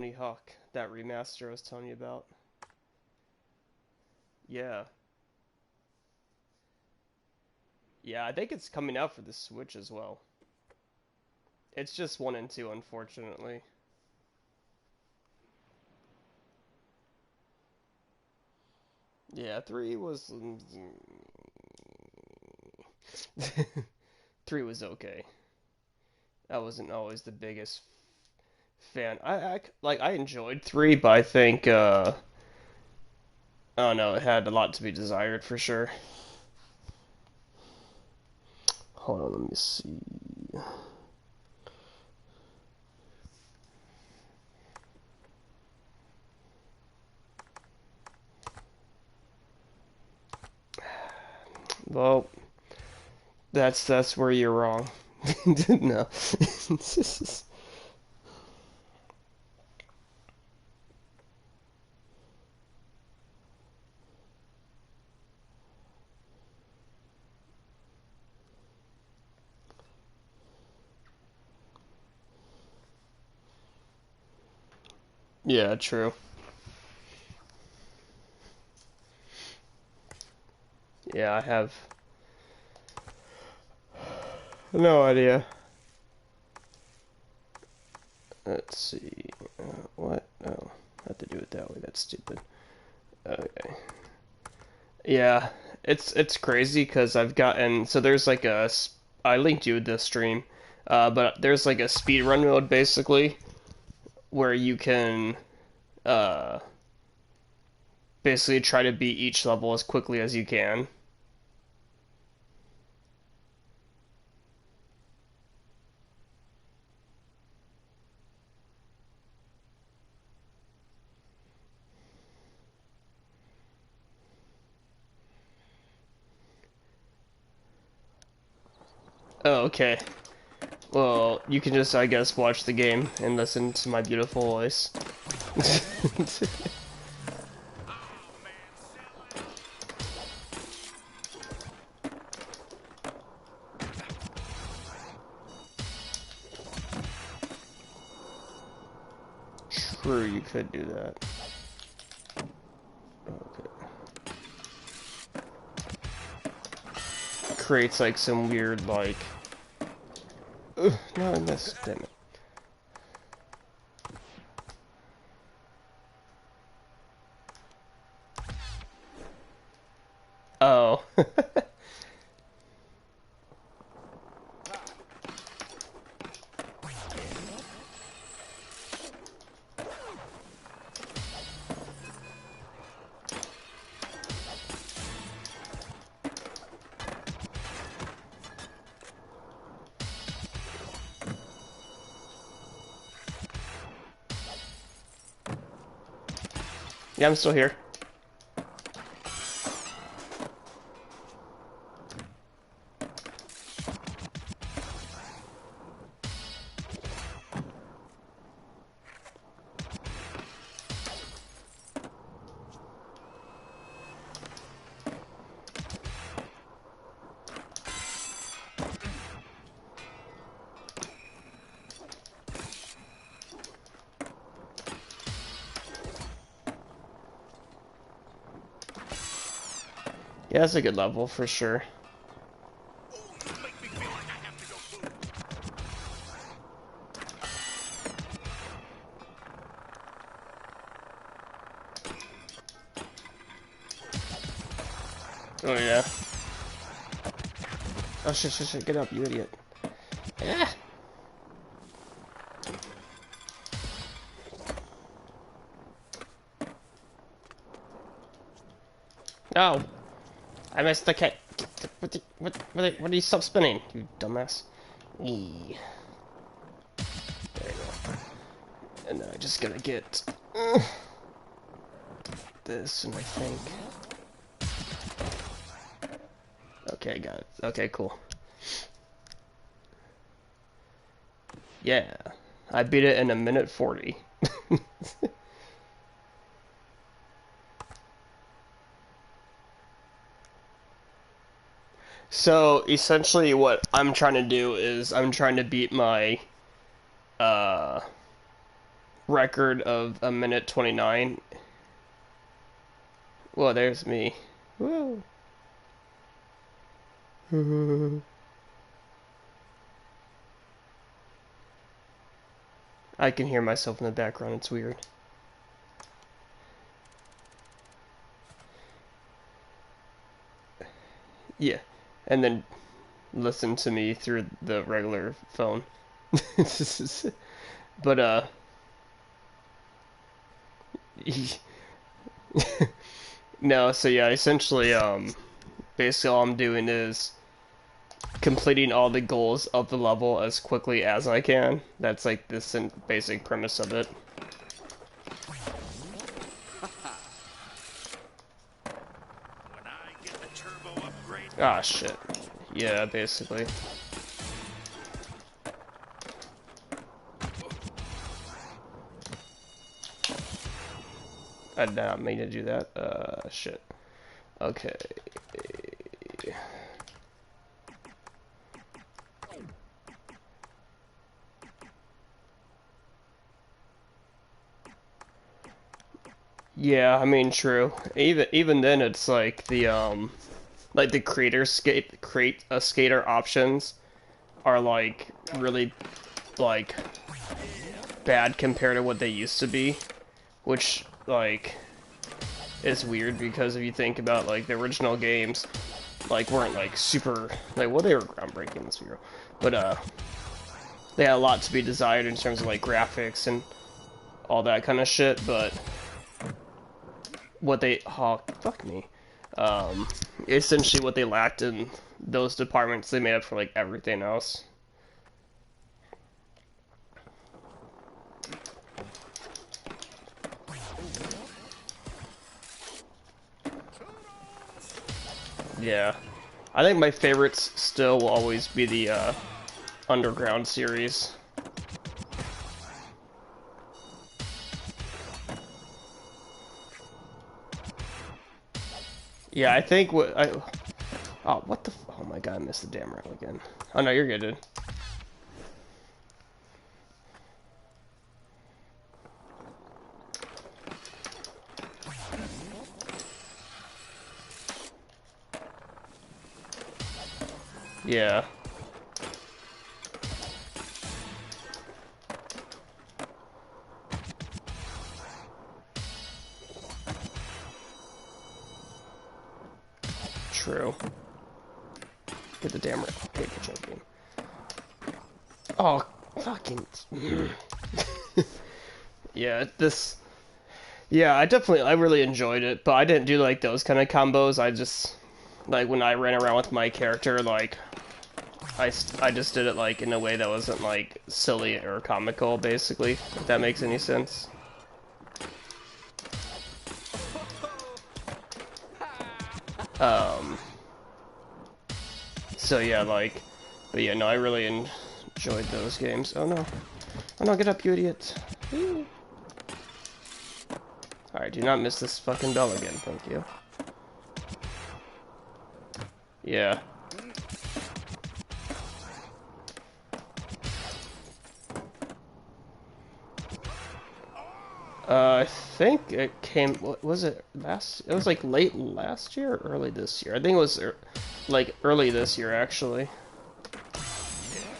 Tony Hawk, that remaster I was telling you about. Yeah. Yeah, I think it's coming out for the Switch as well. It's just 1 and 2, unfortunately. Yeah, 3 was... 3 was okay. I wasn't always the biggest fan. I enjoyed 3, but I think, I don't know, it had a lot to be desired for sure. Hold on, let me see. Well, that's where you're wrong. No. Yeah, true. Yeah, I have no idea. Let's see. What? Oh, I have to do it that way. That's stupid. Okay. Yeah, it's crazy because I've gotten so there's like I linked you the stream, but there's like a speed run mode basically where you can uh basically try to beat each level as quickly as you can. Oh, okay. Well, you can just I guess watch the game and listen to my beautiful voice. True, you could do that. Okay. Creates like some weird like. Ugh, no, I missed. Damn it. Oh. Yeah, I'm still here. Yeah, that's a good level for sure. Oh yeah. Oh shit, shit, shit, get up, you idiot. Ah! No! I missed the cat. What do you stop spinning, you dumbass? Eee. There you go. And then I just gotta get this, and I think. Okay, got it. Okay, cool. Yeah. I beat it in a minute 40. So essentially, what I'm trying to do is I'm trying to beat my uh, record of a minute 29. Well, there's me. Woo. I can hear myself in the background. It's weird. Yeah, and then listen to me through the regular phone. But no. So yeah, essentially, basically all I'm doing is completing all the goals of the level as quickly as I can. That's like this basic premise of it. Ah, shit. Yeah, basically. I did not mean to do that. Shit. Okay. Yeah, I mean, true. Even then, it's like the create a skater options are like really like bad compared to what they used to be, which like is weird because if you think about like the original games, like weren't like super like well they were groundbreaking, let's be real, but they had a lot to be desired in terms of like graphics and all that kind of shit, but what they oh fuck me essentially what they lacked in those departments they made up for like everything else. Yeah, I think my favorites still will always be the Underground series. Yeah, I think what I oh what the oh my god, I missed the damn rail again. Oh no, you're good, dude. Yeah. True. Get the damn rail. Okay, good job, game. Oh, fucking. Yeah, this. Yeah, I really enjoyed it, but I didn't do like those kind of combos. I just like when I ran around with my character, like I just did it like in a way that wasn't like silly or comical, basically. If that makes any sense. Um. So yeah, like, but yeah, no, I really enjoyed those games. Oh no, oh no, get up, you idiot! Alright, do not miss this fucking bell again, thank you. Yeah. I think it came, what was it, it was like late last year or early this year? I think it was like early this year, actually.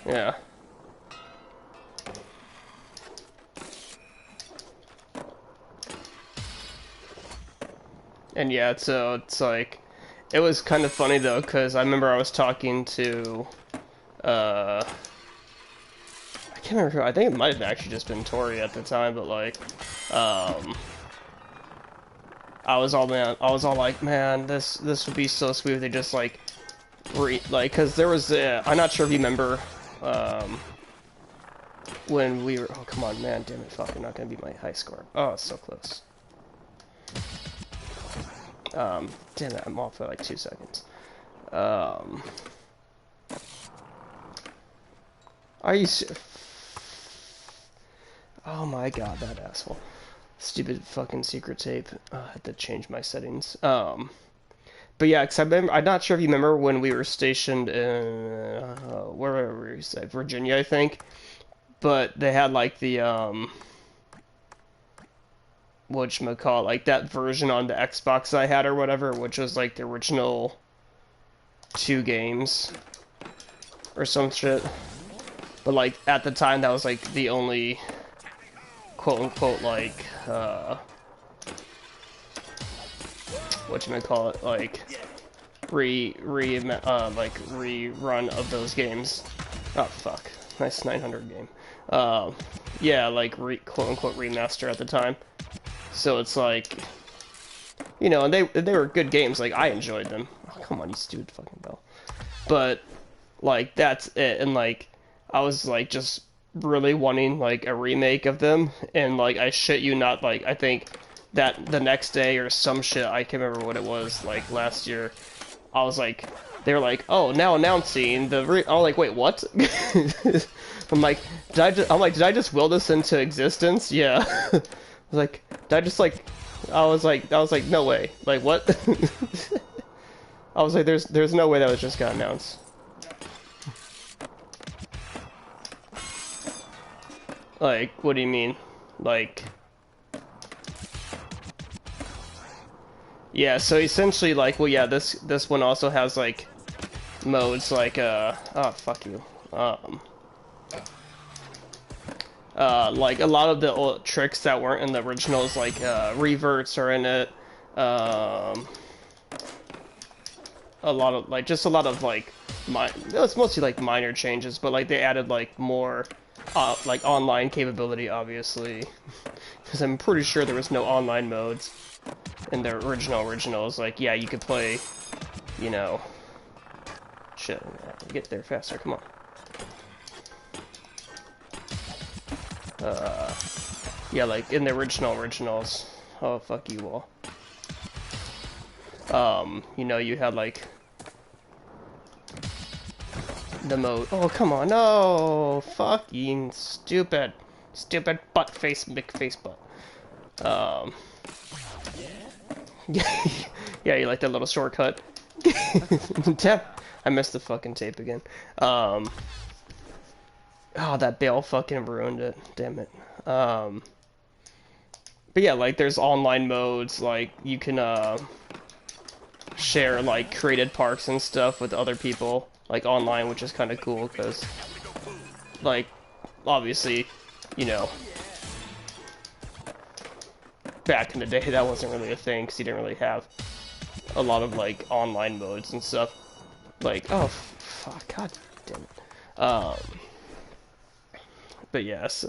Yeah. And yeah, so it's like, it was kind of funny though, because I remember I was talking to, I can't remember who, I think it might have actually just been Tori at the time, but like, I was all like, man, this would be so sweet if they just like, cause there was, I'm not sure if you remember, when we were, oh come on, man, damn it, fuck, you're not gonna beat my high score. Oh, it's so close. Damn it, I'm off for like 2 seconds. Are you oh my god, that asshole. Stupid fucking secret tape. I had to change my settings. But yeah, cause I'm not sure if you remember when we were stationed in, where were we? Virginia, I think. But they had like the, whatchamacallit, like that version on the Xbox I had or whatever, which was like the original 2 games or some shit. But like at the time, that was like the only quote unquote like whatchamacallit, like rerun of those games. Oh fuck, nice 900 game. Yeah, like quote unquote remaster at the time. So it's like, you know, and they were good games. Like I enjoyed them. Oh, come on, you stupid fucking bell. But like that's it. And like I was like just really wanting like a remake of them. And like I shit you not, like I think that the next day or some shit, I can't remember what it was, like last year, I was like, they were like, oh, now announcing the I was like, wait, what? I'm like, did I just will this into existence? Yeah. I was like, did I just like, I was like, no way. Like, what? I was like, there's no way that was just got announced. Like, what do you mean? Like, yeah, so essentially, like, well, yeah, this one also has, like, modes, like, oh, fuck you. Like, a lot of the old tricks that weren't in the originals, like, reverts are in it, a lot of, like, just a lot of, like, it's mostly, like, minor changes, but, like, they added, like, more, like, online capability, obviously, because I'm pretty sure there was no online modes in their originals. Like, yeah, you could play, you know, shit, get there faster, come on. Yeah, like, in the originals, oh, fuck you all. You know, you had, like, the mode, oh, come on, no, fucking stupid butt face, McFace butt. Yeah, you like that little shortcut. I missed the fucking tape again. Oh, that bale fucking ruined it. Damn it. But yeah, like there's online modes, like you can share like created parks and stuff with other people, like online, which is kind of cool because, like, obviously, you know, back in the day that wasn't really a thing because you didn't really have a lot of like online modes and stuff. Like, oh fuck, god damn it. But yes.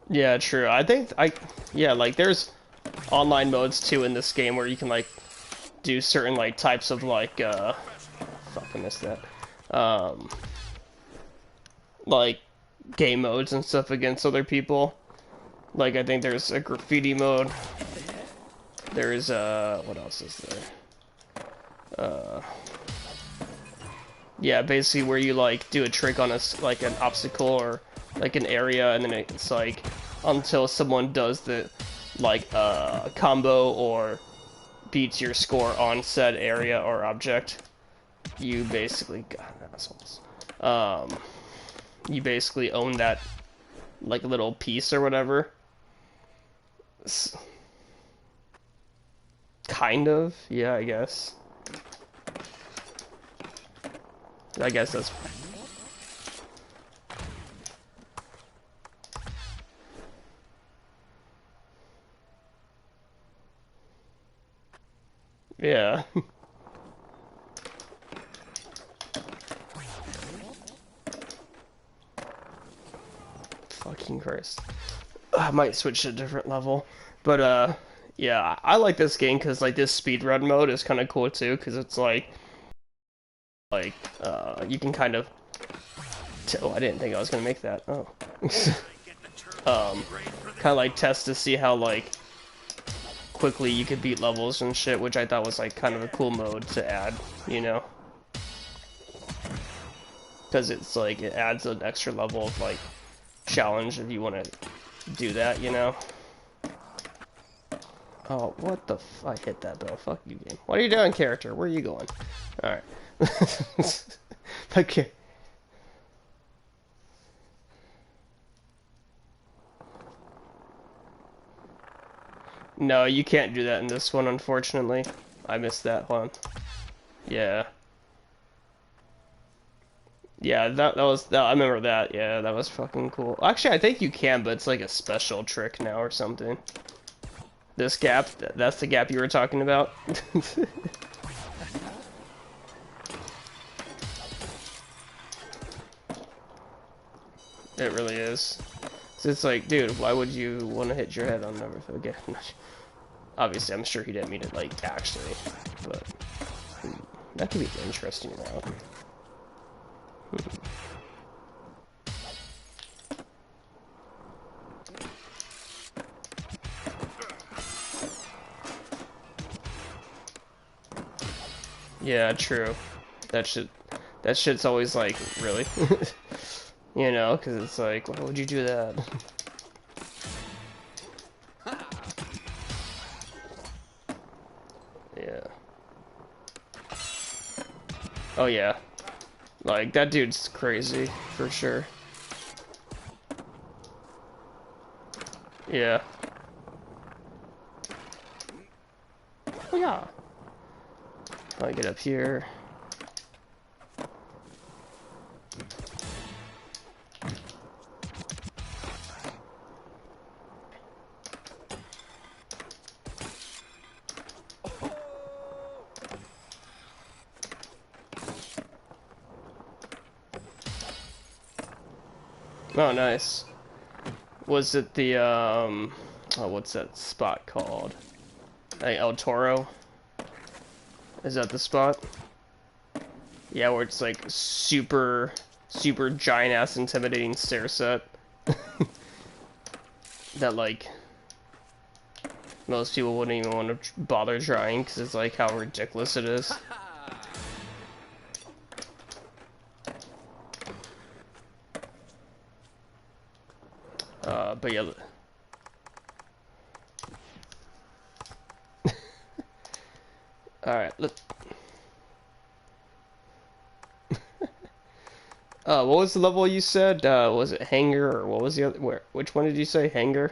Yeah, true. I think yeah, like there's online modes too in this game where you can like do certain like types of like fuck, I missed that. Like game modes and stuff against other people. Like I think there's a graffiti mode. There's what else is there? Yeah, basically where you like do a trick on like an obstacle or like an area, and then it's like until someone does the like combo or beats your score on said area or object, you basically, God, assholes. You basically own that like little piece or whatever. Kind of, yeah, I guess. I guess that's... Yeah. Fucking Christ. I might switch to a different level. But, yeah, I like this game because, like, this speedrun mode is kind of cool, too, because it's, like, you can kind of... Oh, I didn't think I was going to make that. Oh. Kind of, like, test to see how, like, quickly you could beat levels and shit, which I thought was, like, kind of a cool mode to add, you know? Because it's, like, it adds an extra level of, like, challenge if you want to do that, you know? Oh, what the f... I hit that bell. Fuck you, game. What are you doing, character? Where are you going? Alright. Okay. No, you can't do that in this one, unfortunately. I missed that one. Yeah. Yeah, that was that. I remember that. Yeah, that was fucking cool. Actually, I think you can, but it's like a special trick now or something. This gap, that's the gap you were talking about. It really is. So it's like, dude, why would you want to hit your head on everything again? Obviously, I'm sure he didn't mean it like actually, but that could be an interesting route. Yeah, true. That shit. That shit's always like, really? You know, because it's like, why would you do that? Yeah. Oh yeah. Like, that dude's crazy, for sure. Yeah. Oh yeah. I get up here. Oh, nice. Was it the, oh, what's that spot called? Like El Toro? Is that the spot? Yeah, where it's like super, super giant-ass intimidating stair set. That, like, most people wouldn't even want to bother trying, because it's like how ridiculous it is. But yeah. Alright, look. What was the level you said? Was it Hangar, or what was the other? Which one did you say? Hangar?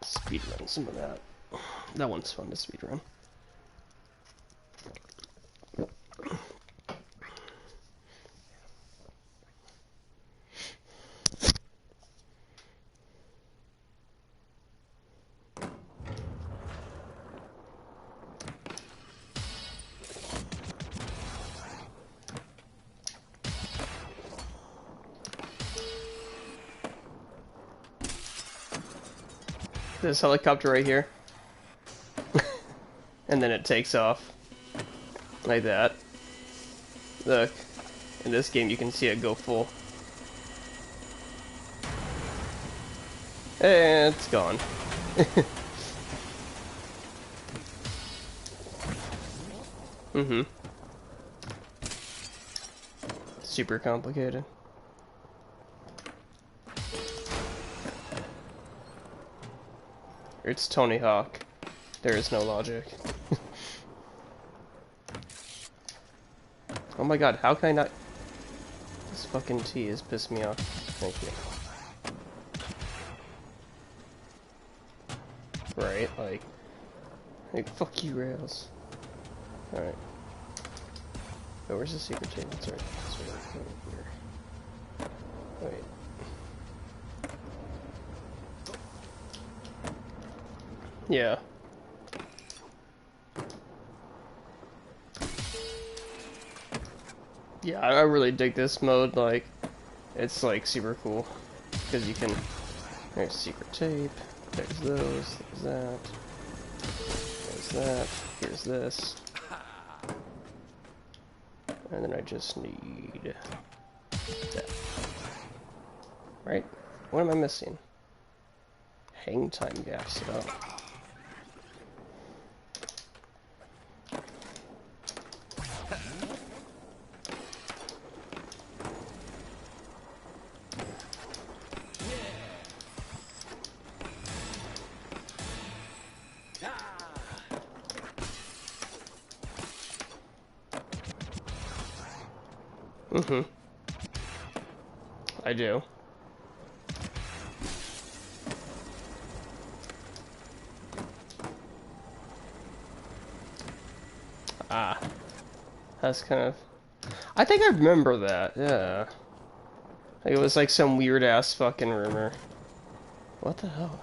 Speedrun some of that. That one's fun to speedrun. This helicopter right here. And then it takes off. Like that. Look. In this game you can see it go full. And it's gone. Mm-hmm. Super complicated. It's Tony Hawk. There is no logic. Oh my god, how can I not... This fucking T is pissing me off. Thank you. Right, like, fuck you, Rails. Alright. Oh, where's the secret table? It's right here. Wait. Yeah. Yeah, I really dig this mode, like, it's like super cool. Because you can, there's secret tape, there's those, there's that, here's this. And then I just need that. Right? What am I missing? Hang time gaps. Oh. Mm-hmm. I do. That's kind of... I think I remember that, yeah. Like, it was like some weird-ass fucking rumor. What the hell?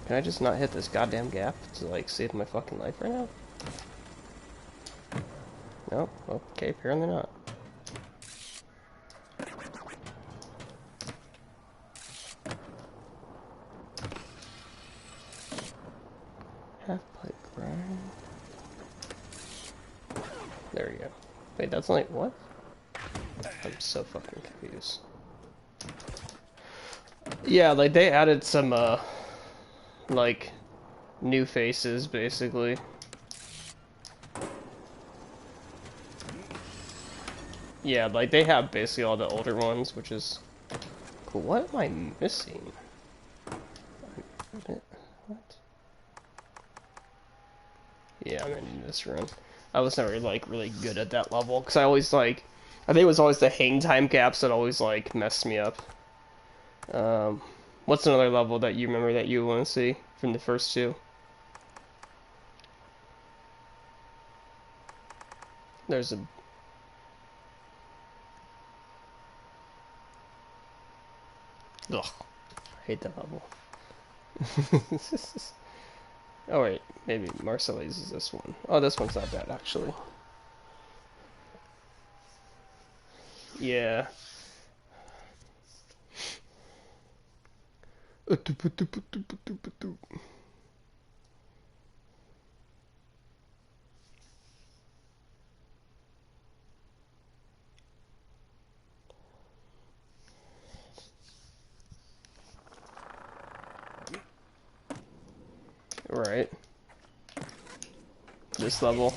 Can I just not hit this goddamn gap to, like, save my fucking life right now? Nope. Okay, apparently not. Half-pipe grind. There we go. Wait, that's only... what? I'm so fucking confused. Yeah, like, they added some, like, new faces, basically. Yeah, like, they have basically all the older ones, which is cool. What am I missing? What? Yeah, I'm in this run. I was never, like, really good at that level, because I always, like... I think it was always the hang time gaps that always, like, messed me up. What's another level that you remember that you want to see from the first two? There's a... ugh. I hate that level. Oh wait, maybe Marseilles is this one. Oh, this one's not bad, actually. Yeah. Right. This level.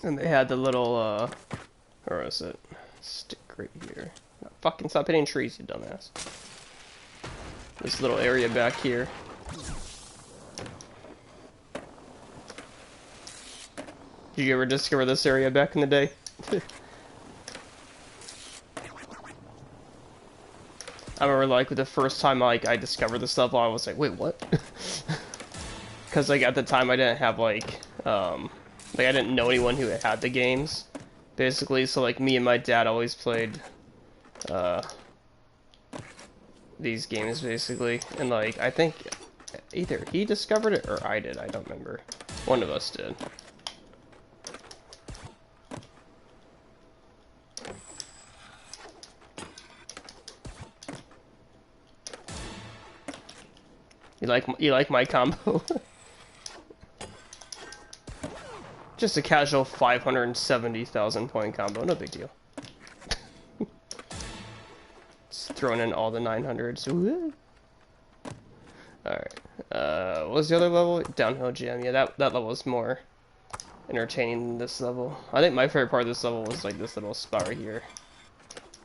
And they had the little, where is it? Stick right here. Oh, fucking stop hitting trees, you dumbass. This little area back here. Did you ever discover this area back in the day? I remember, like, the first time, like, I discovered this level, I was like, wait, what? Because, like, at the time, I didn't have, like, I didn't know anyone who had the games, basically, so, like, me and my dad always played, these games, basically, and, like, I think either he discovered it or I did, I don't remember. One of us did. You like my combo? Just a casual 570,000 point combo, no big deal. Just throwing in all the 900s. Alright. What was the other level? Downhill Jam. Yeah, that level was more entertaining than this level. I think my favorite part of this level was like this little spot right here.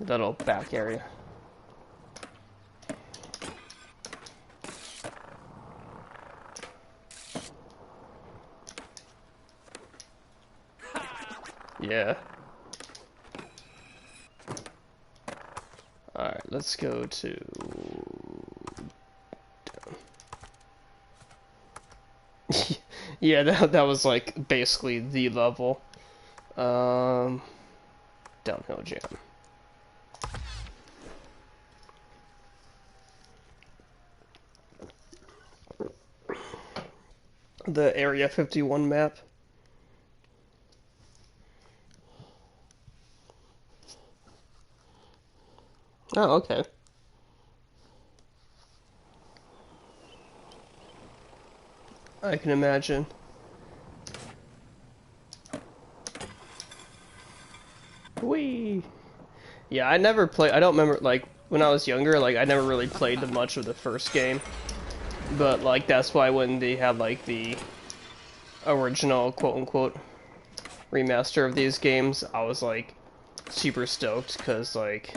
That little back area. Yeah. Alright, let's go to... yeah, that was like basically the level. Downhill Jam. The Area 51 map. Oh, okay. I can imagine. Whee! Yeah, I never played. I don't remember, like, when I was younger, like, I never really played much of the first game. But, like, that's why when they had, like, the original, quote-unquote, remaster of these games, I was, like, super stoked, because, like,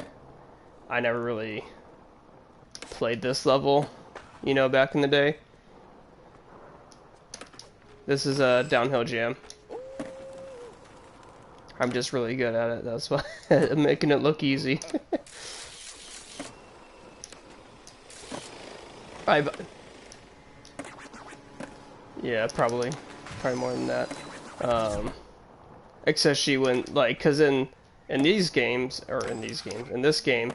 I never really played this level, you know, back in the day. This is a Downhill Jam. I'm just really good at it, that's why I'm making it look easy. I yeah, probably more than that. Um, Especially when like, cause in these games or in this game,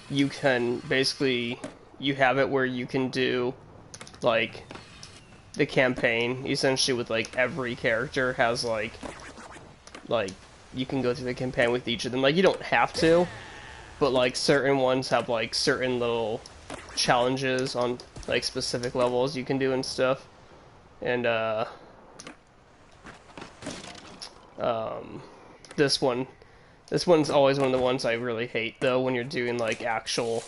you can basically you have it where you can do like the campaign essentially with like every character has like you can go through the campaign with each of them. Like you don't have to, but like certain ones have like certain little challenges on like specific levels you can do and stuff. And um this one's always one of the ones I really hate though when you're doing like actual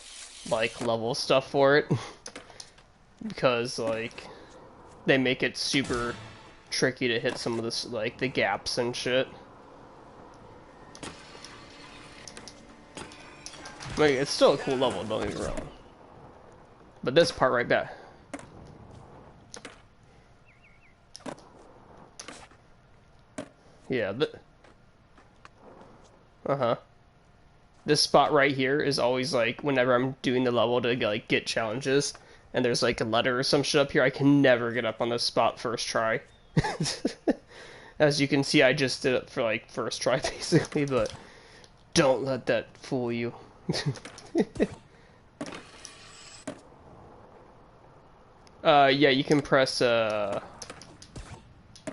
like level stuff for it because like they make it super tricky to hit some of this like the gaps and shit. Like, it's still a cool level, don't get me wrong. But this part right back. Yeah, uh-huh. This spot right here is always like whenever I'm doing the level to like get challenges and there's like a letter or some shit up here, I can never get up on this spot first try. As you can see, I just did it for like first try basically, but don't let that fool you. Yeah, you can press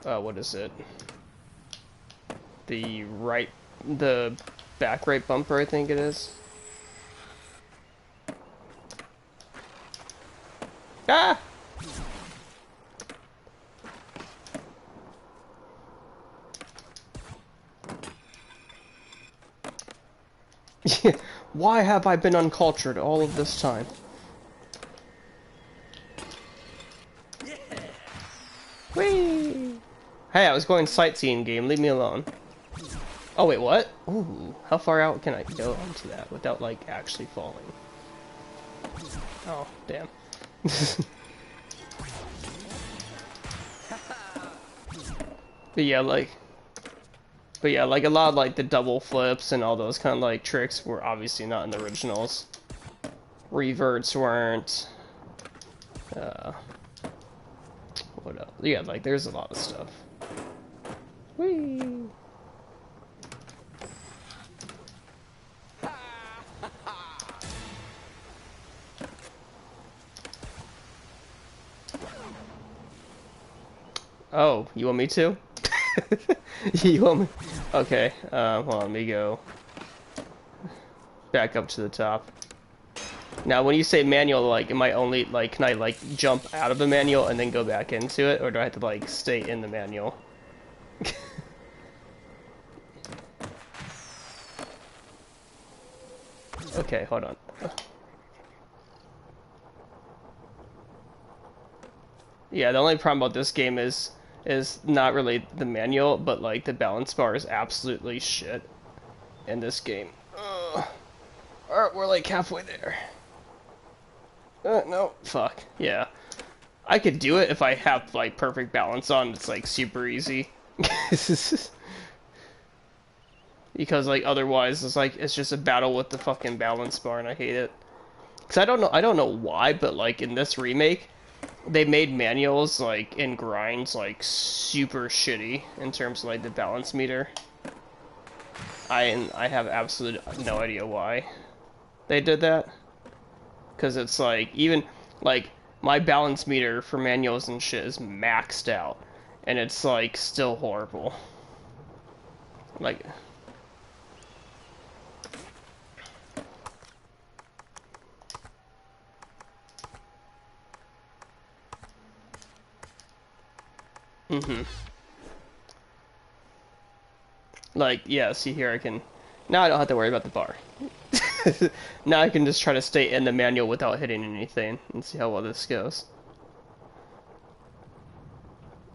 what is it? The back right bumper, I think it is. Ah! Why have I been uncultured all of this time? Whee! Hey, I was going sightseeing game, leave me alone. Oh wait, what? Ooh, how far out can I go onto that without like actually falling? Oh, damn. But yeah, like a lot of like the double flips and all those kind of like tricks were obviously not in the originals. Reverts weren't. What else? Yeah, like there's a lot of stuff. Whee! Oh, you want me to? You want me? Okay, hold on, let me go back up to the top. Now, when you say manual, like, am I only, like, can I, like, jump out of the manual and then go back into it? Or do I have to, like, stay in the manual? Okay, hold on. Yeah, the only problem about this game is not really the manual, but, like, the balance bar is absolutely shit in this game. Alright, we're, like, halfway there. No, fuck. Yeah. I could do it if I have, like, perfect balance on. It's, like, super easy. Because, like, otherwise, it's, like, it's just a battle with the fucking balance bar, and I hate it. Because I don't know why, but, like, in this remake, they made manuals, like, in grinds, like, super shitty in terms of, like, the balance meter. I have absolute no idea why they did that. Because it's like, even, like, my balance meter for manuals and shit is maxed out. And it's, like, still horrible. Like... Mm-hmm. Like, yeah, see here I can... Now I don't have to worry about the bar. Now I can just try to stay in the manual without hitting anything and see how well this goes.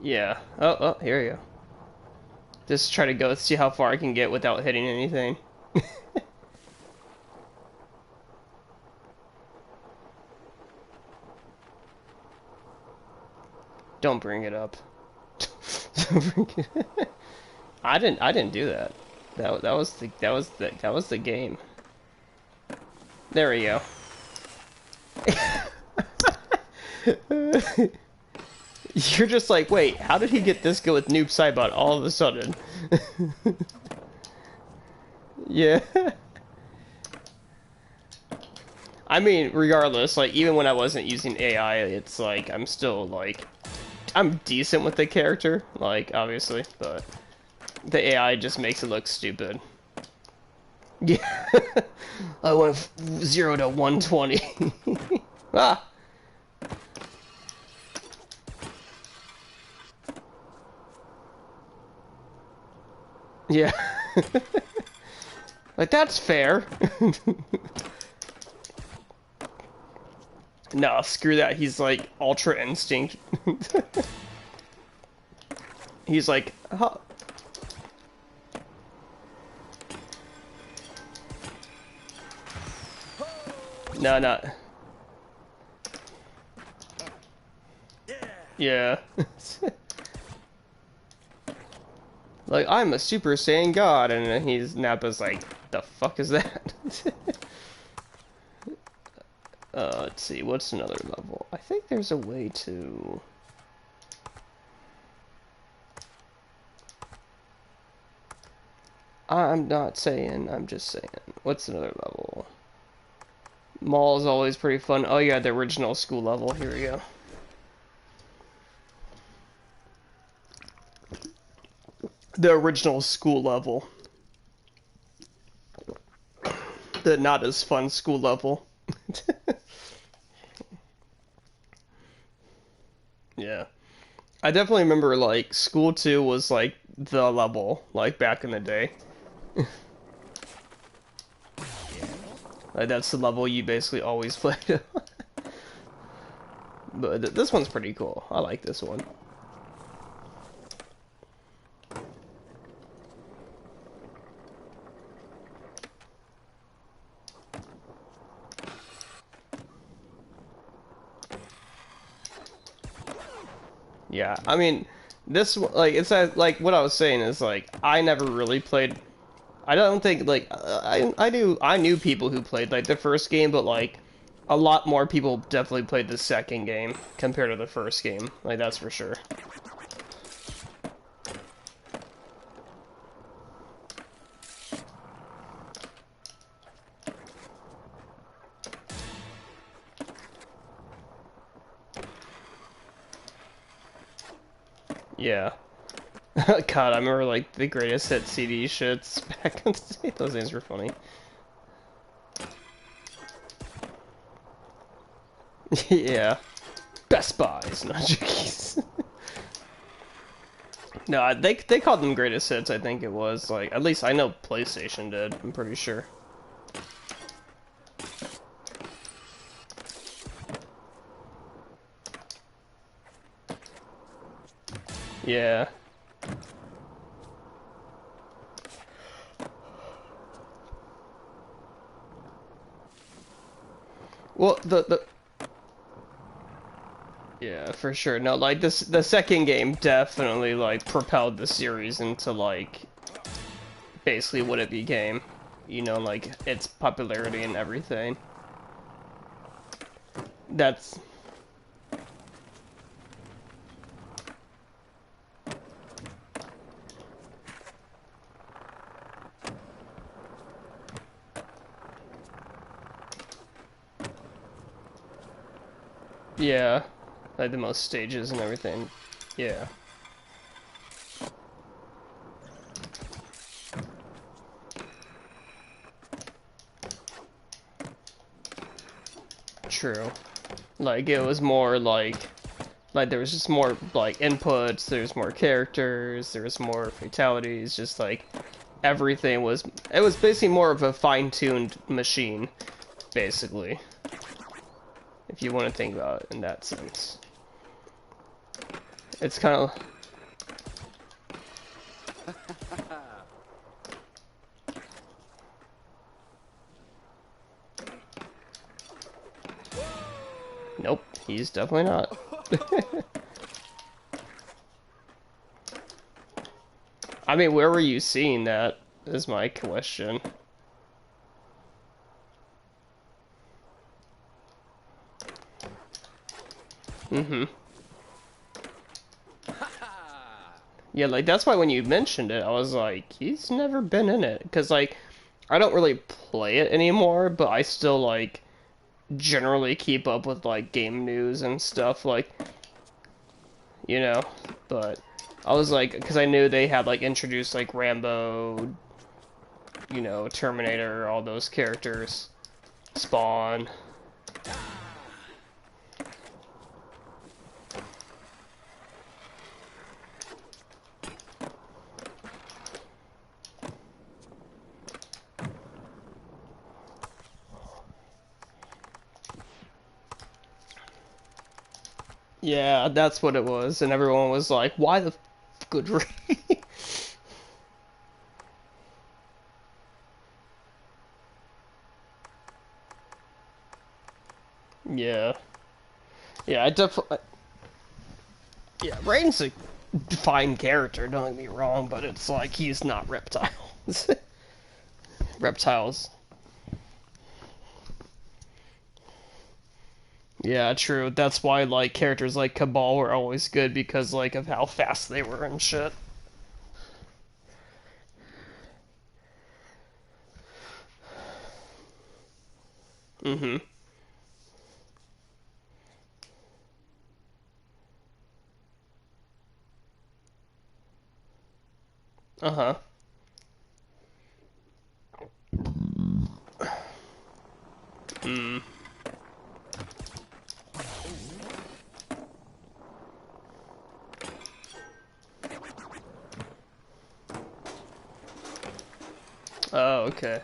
Yeah. Oh, here we go. Just try to go see how far I can get without hitting anything. Don't bring it up. I didn't do that. That was the game. There we go. You're just like, wait, how did he get this good with Noob Saibot all of a sudden? Yeah. I mean, regardless, like, even when I wasn't using AI, it's like, I'm still, like, I'm decent with the character, like, obviously, but the AI just makes it look stupid. Yeah. I went 0 to 120. Ah! Yeah. Like, that's fair. No, screw that. He's like Ultra Instinct. He's like, huh. No, no. Yeah. Like, I'm a Super Saiyan God, and then Nappa's like, the fuck is that? Let's see, what's another level? I think there's a way to... I'm not saying, I'm just saying. What's another level? Mall is always pretty fun. Oh yeah, the original school level. Here we go. The original school level. The not as fun school level. Yeah. I definitely remember, like, School 2 was, like, the level, like, back in the day. Like, that's the level you basically always played. But this one's pretty cool. I like this one. Yeah, I mean, this, like, it's like, what I was saying is, like, I never really played, I don't think, like, I knew people who played, like, the first game, but, like, a lot more people definitely played the second game compared to the first game. Like, that's for sure. Yeah. God, I remember, like, the greatest hit CD shits back in the day. Those things were funny. Yeah. Best Buys, not Jickeys. No, they called them greatest hits, I think it was. Like, at least I know PlayStation did, I'm pretty sure. Yeah. Well, yeah, for sure. No, like, the second game definitely, like, propelled the series into, like, basically what it became. You know, like, its popularity and everything. That's... Yeah. Like, the most stages and everything. Yeah. True. Like, it was more, like, there was just more, like, inputs, there's more characters, there's more fatalities, just, like, everything was... It was basically more of a fine-tuned machine, basically. If you want to think about it in that sense. It's kind of... Nope, he's definitely not. I mean, where were you seeing that, is my question. Mm-hmm. Yeah, like, that's why when you mentioned it, I was like, he's never been in it. Because, like, I don't really play it anymore, but I still, like, generally keep up with, like, game news and stuff, like, you know, but I was like, because I knew they had, like, introduced, like, Rambo, you know, Terminator, all those characters, Spawn. Yeah, that's what it was, and everyone was like, why the good rating? Yeah. Yeah, I definitely... Yeah, Raiden's a fine character, don't get me wrong, but it's like, he's not Reptiles. Reptiles. Yeah, true. That's why, like, characters like Cabal were always good, because, like, of how fast they were and shit. Mm-hmm. Uh-huh. Mm. Oh, okay.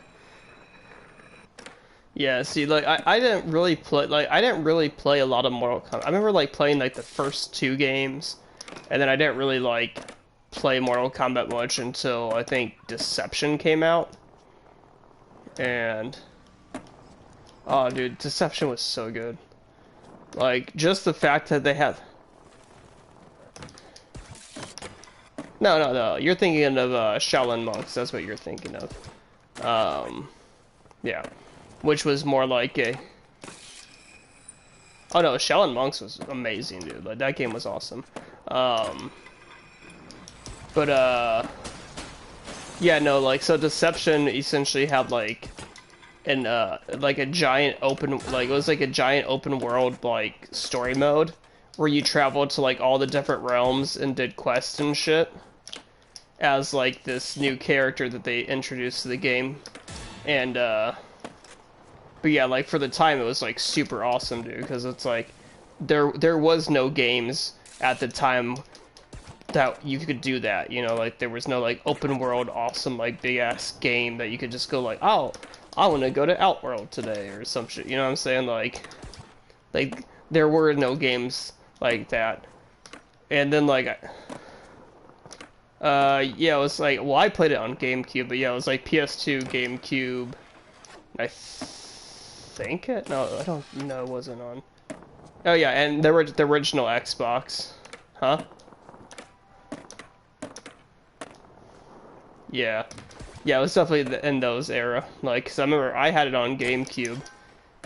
Yeah, see, like, I didn't really play, like, I didn't really play a lot of Mortal Kombat. I remember, like, playing, like, the first two games, and then I didn't really, like, play Mortal Kombat much until, I think, Deception came out, and, oh, dude, Deception was so good. Like, just the fact that they had... No, no, no, you're thinking of, Shaolin Monks, that's what you're thinking of. Yeah. Which was more like a... Oh no, Shaolin Monks was amazing, dude. Like, that game was awesome. Um, but yeah, no, like, so Deception essentially had like like a giant open, like, it was like a giant open world like story mode where you traveled to like all the different realms and did quests and shit as like this new character that they introduced to the game, and but yeah, like, for the time it was like super awesome, dude, because it's like there was no games at the time that you could do that, you know, like, there was no, like, open world, awesome, like, big-ass game that you could just go, like, oh, I want to go to Outworld today, or some shit, you know what I'm saying, like, there were no games like that, and then, like, yeah, it was, like, well, I played it on GameCube, but yeah, it was, like, PS2, GameCube, I think it, no, I don't, no, it wasn't on, oh, yeah, and there were the original Xbox, huh? Yeah. Yeah, it was definitely in those era. Like, 'cause I remember I had it on GameCube.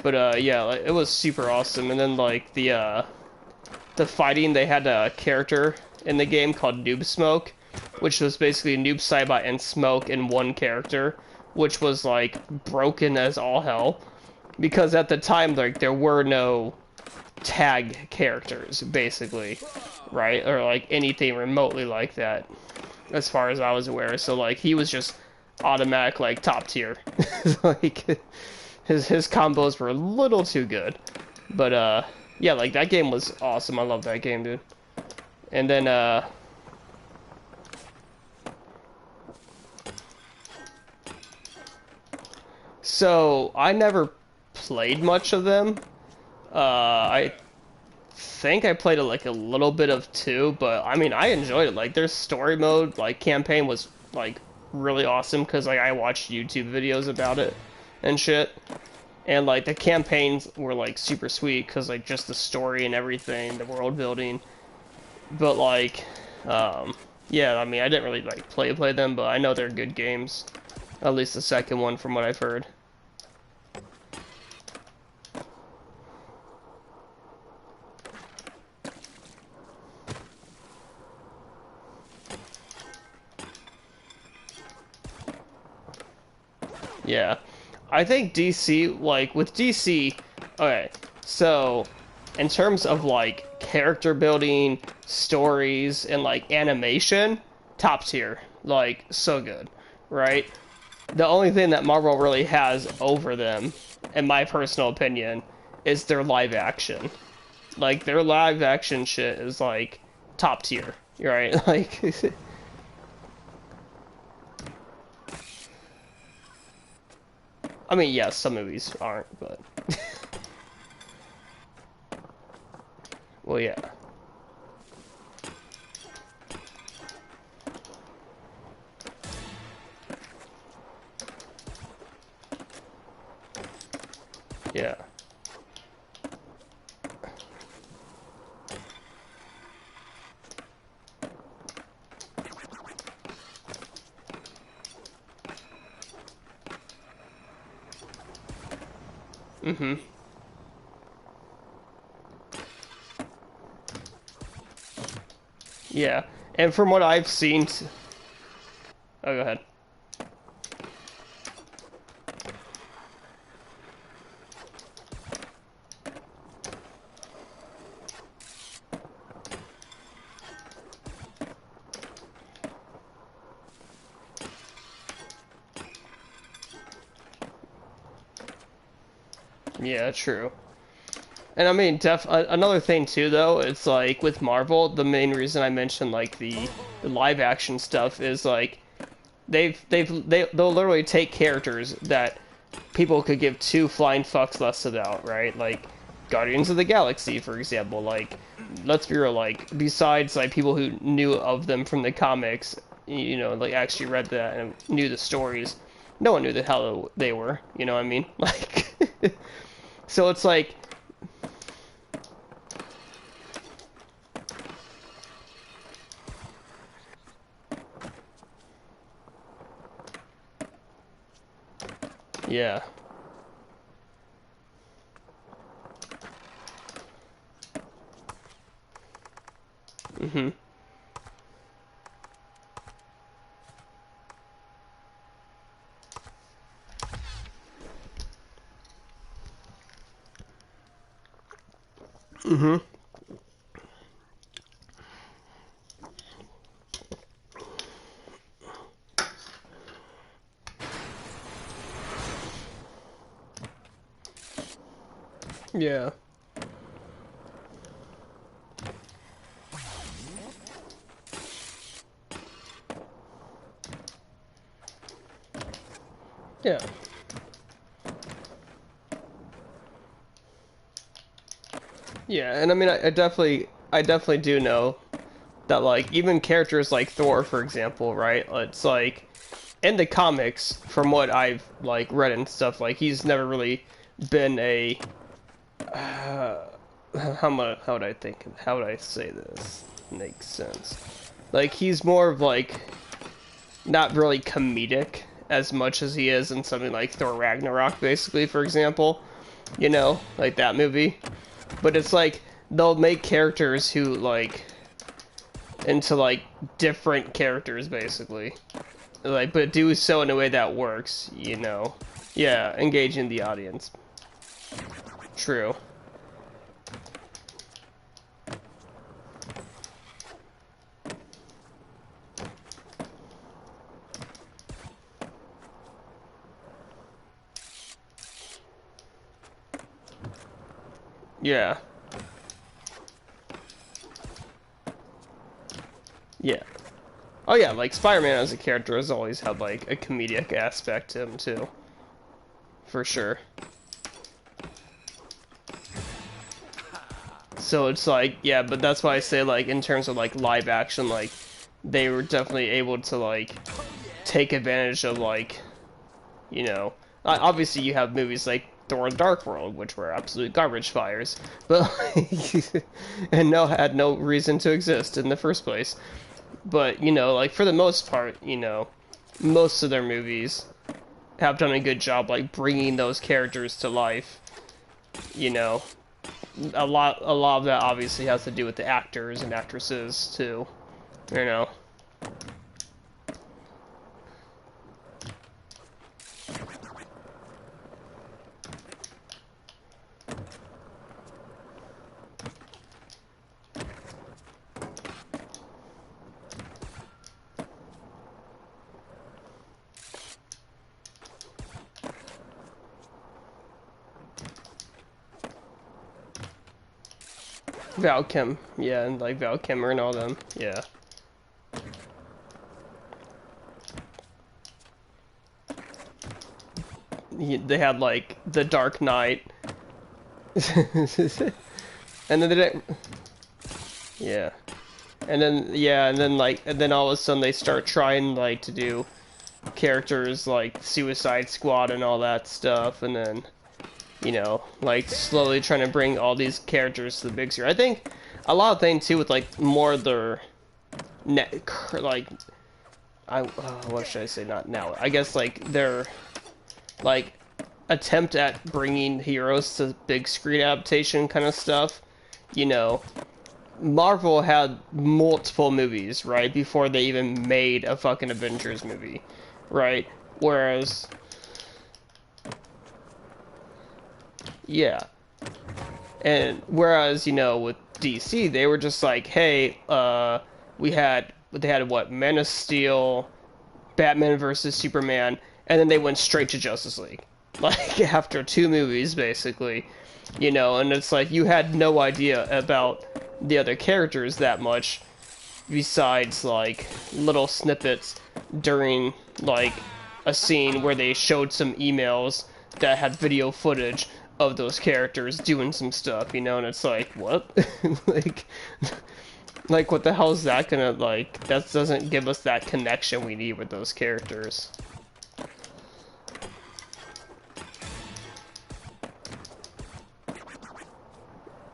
But, yeah, like, it was super awesome. And then, like, the fighting, they had a character in the game called Noob Smoke, which was basically Noob Saibot and Smoke in one character, which was, like, broken as all hell. Because at the time, like, there were no tag characters, basically, right? Or, like, anything remotely like that, as far as I was aware. So, like, he was just automatic, like, top tier. Like, his combos were a little too good. But, yeah, like, that game was awesome. I love that game, dude. And then, so, I never played much of them. I think I played like a little bit of two, but I mean, I enjoyed it. Like, their story mode, like, campaign was like really awesome because like I watched YouTube videos about it and shit, and like the campaigns were like super sweet because like just the story and everything, the world building. But like, yeah, I mean, I didn't really like play them, but I know they're good games. At least the second one, from what I've heard. Yeah. I think DC, like, with DC, okay, so, in terms of, like, character building, stories, and, like, animation, top tier. Like, so good, right? The only thing that Marvel really has over them, in my personal opinion, is their live action. Like, their live action shit is, like, top tier, right? Like, I mean, yes, some movies aren't, but, well, yeah. Yeah. Mm-hmm. Yeah. And from what I've seen... Oh, go ahead. Yeah, true. And I mean, another thing too, though, it's like with Marvel, the main reason I mentioned like the live action stuff is like they'll literally take characters that people could give two flying fucks less about, right? Like Guardians of the Galaxy, for example. Like, let's be real, like besides like people who knew of them from the comics, you know, like actually read that and knew the stories, no one knew the hell they were. You know what I mean? Like, so it's like, yeah. Mhm. Mhm. Yeah. Yeah. Yeah, and I mean, I definitely do know that, like, even characters like Thor, for example, right? It's like, in the comics, from what I've, like, read and stuff, like, he's never really been a, uh, how would I think, how would I say this makes sense? Like, he's more of, like, not really comedic as much as he is in something like Thor Ragnarok, basically, for example. You know, like that movie. But it's like they'll make characters who like into like different characters basically. Like but do so in a way that works, you know. Yeah, engaging the audience. True. Yeah. Yeah. Oh yeah, like Spider-Man as a character has always had like a comedic aspect to him too. For sure. So it's like, yeah, but that's why I say like in terms of like live action, like they were definitely able to like take advantage of like, you know, obviously you have movies like Thor: Dark World, which were absolute garbage fires, but and no had no reason to exist in the first place. But you know, like for the most part, you know, most of their movies have done a good job like bringing those characters to life. You know, a lot of that obviously has to do with the actors and actresses too. You know. Valchem, yeah, and like Valkemmer and all them, yeah. They had like the Dark Knight, and then they didn't, yeah, and then yeah, and then all of a sudden they start trying like to do characters like Suicide Squad and all that stuff, and then like slowly trying to bring all these characters to the big screen. I think a lot of things too with like more of their like what should I say? Not now. I guess like their like attempt at bringing heroes to big screen adaptation kind of stuff. Marvel had multiple movies right before they even made a fucking Avengers movie, right? Whereas, yeah, and whereas with DC they were just like, hey, they had what, Man of Steel, Batman versus Superman, and then they went straight to Justice League, like after two movies basically, and it's like you had no idea about the other characters that much, besides like little snippets during like a scene where they showed some emails that had video footage of those characters doing some stuff, and it's like, what? like like what the hell is that gonna, like, that doesn't give us that connection we need with those characters.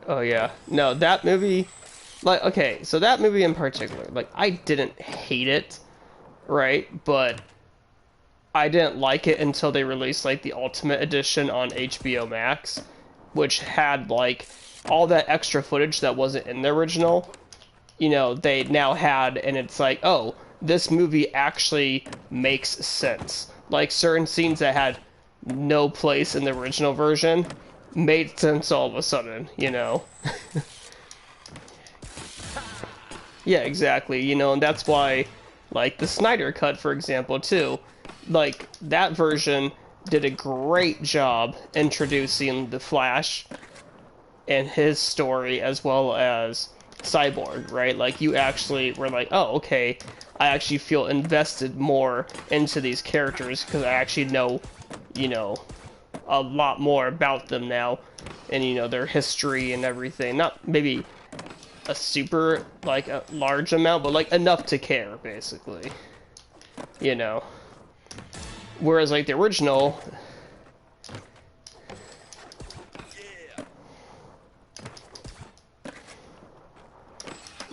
Oh yeah, no, that movie, like, okay, so that movie in particular, like, I didn't hate it, right, but I didn't like it until they released like the Ultimate Edition on HBO Max, which had like all that extra footage that wasn't in the original. They now had, and it's like, oh, this movie actually makes sense. Like certain scenes that had no place in the original version made sense all of a sudden. Yeah, exactly. And that's why, like, the Snyder Cut, for example, too, like, that version did a great job introducing the Flash and his story as well as Cyborg, right? Like, you actually were like, oh, okay, I actually feel invested more into these characters because I actually know, a lot more about them now and, their history and everything. Not maybe a super, like, a large amount, but, like, enough to care, basically. Whereas, like, the original...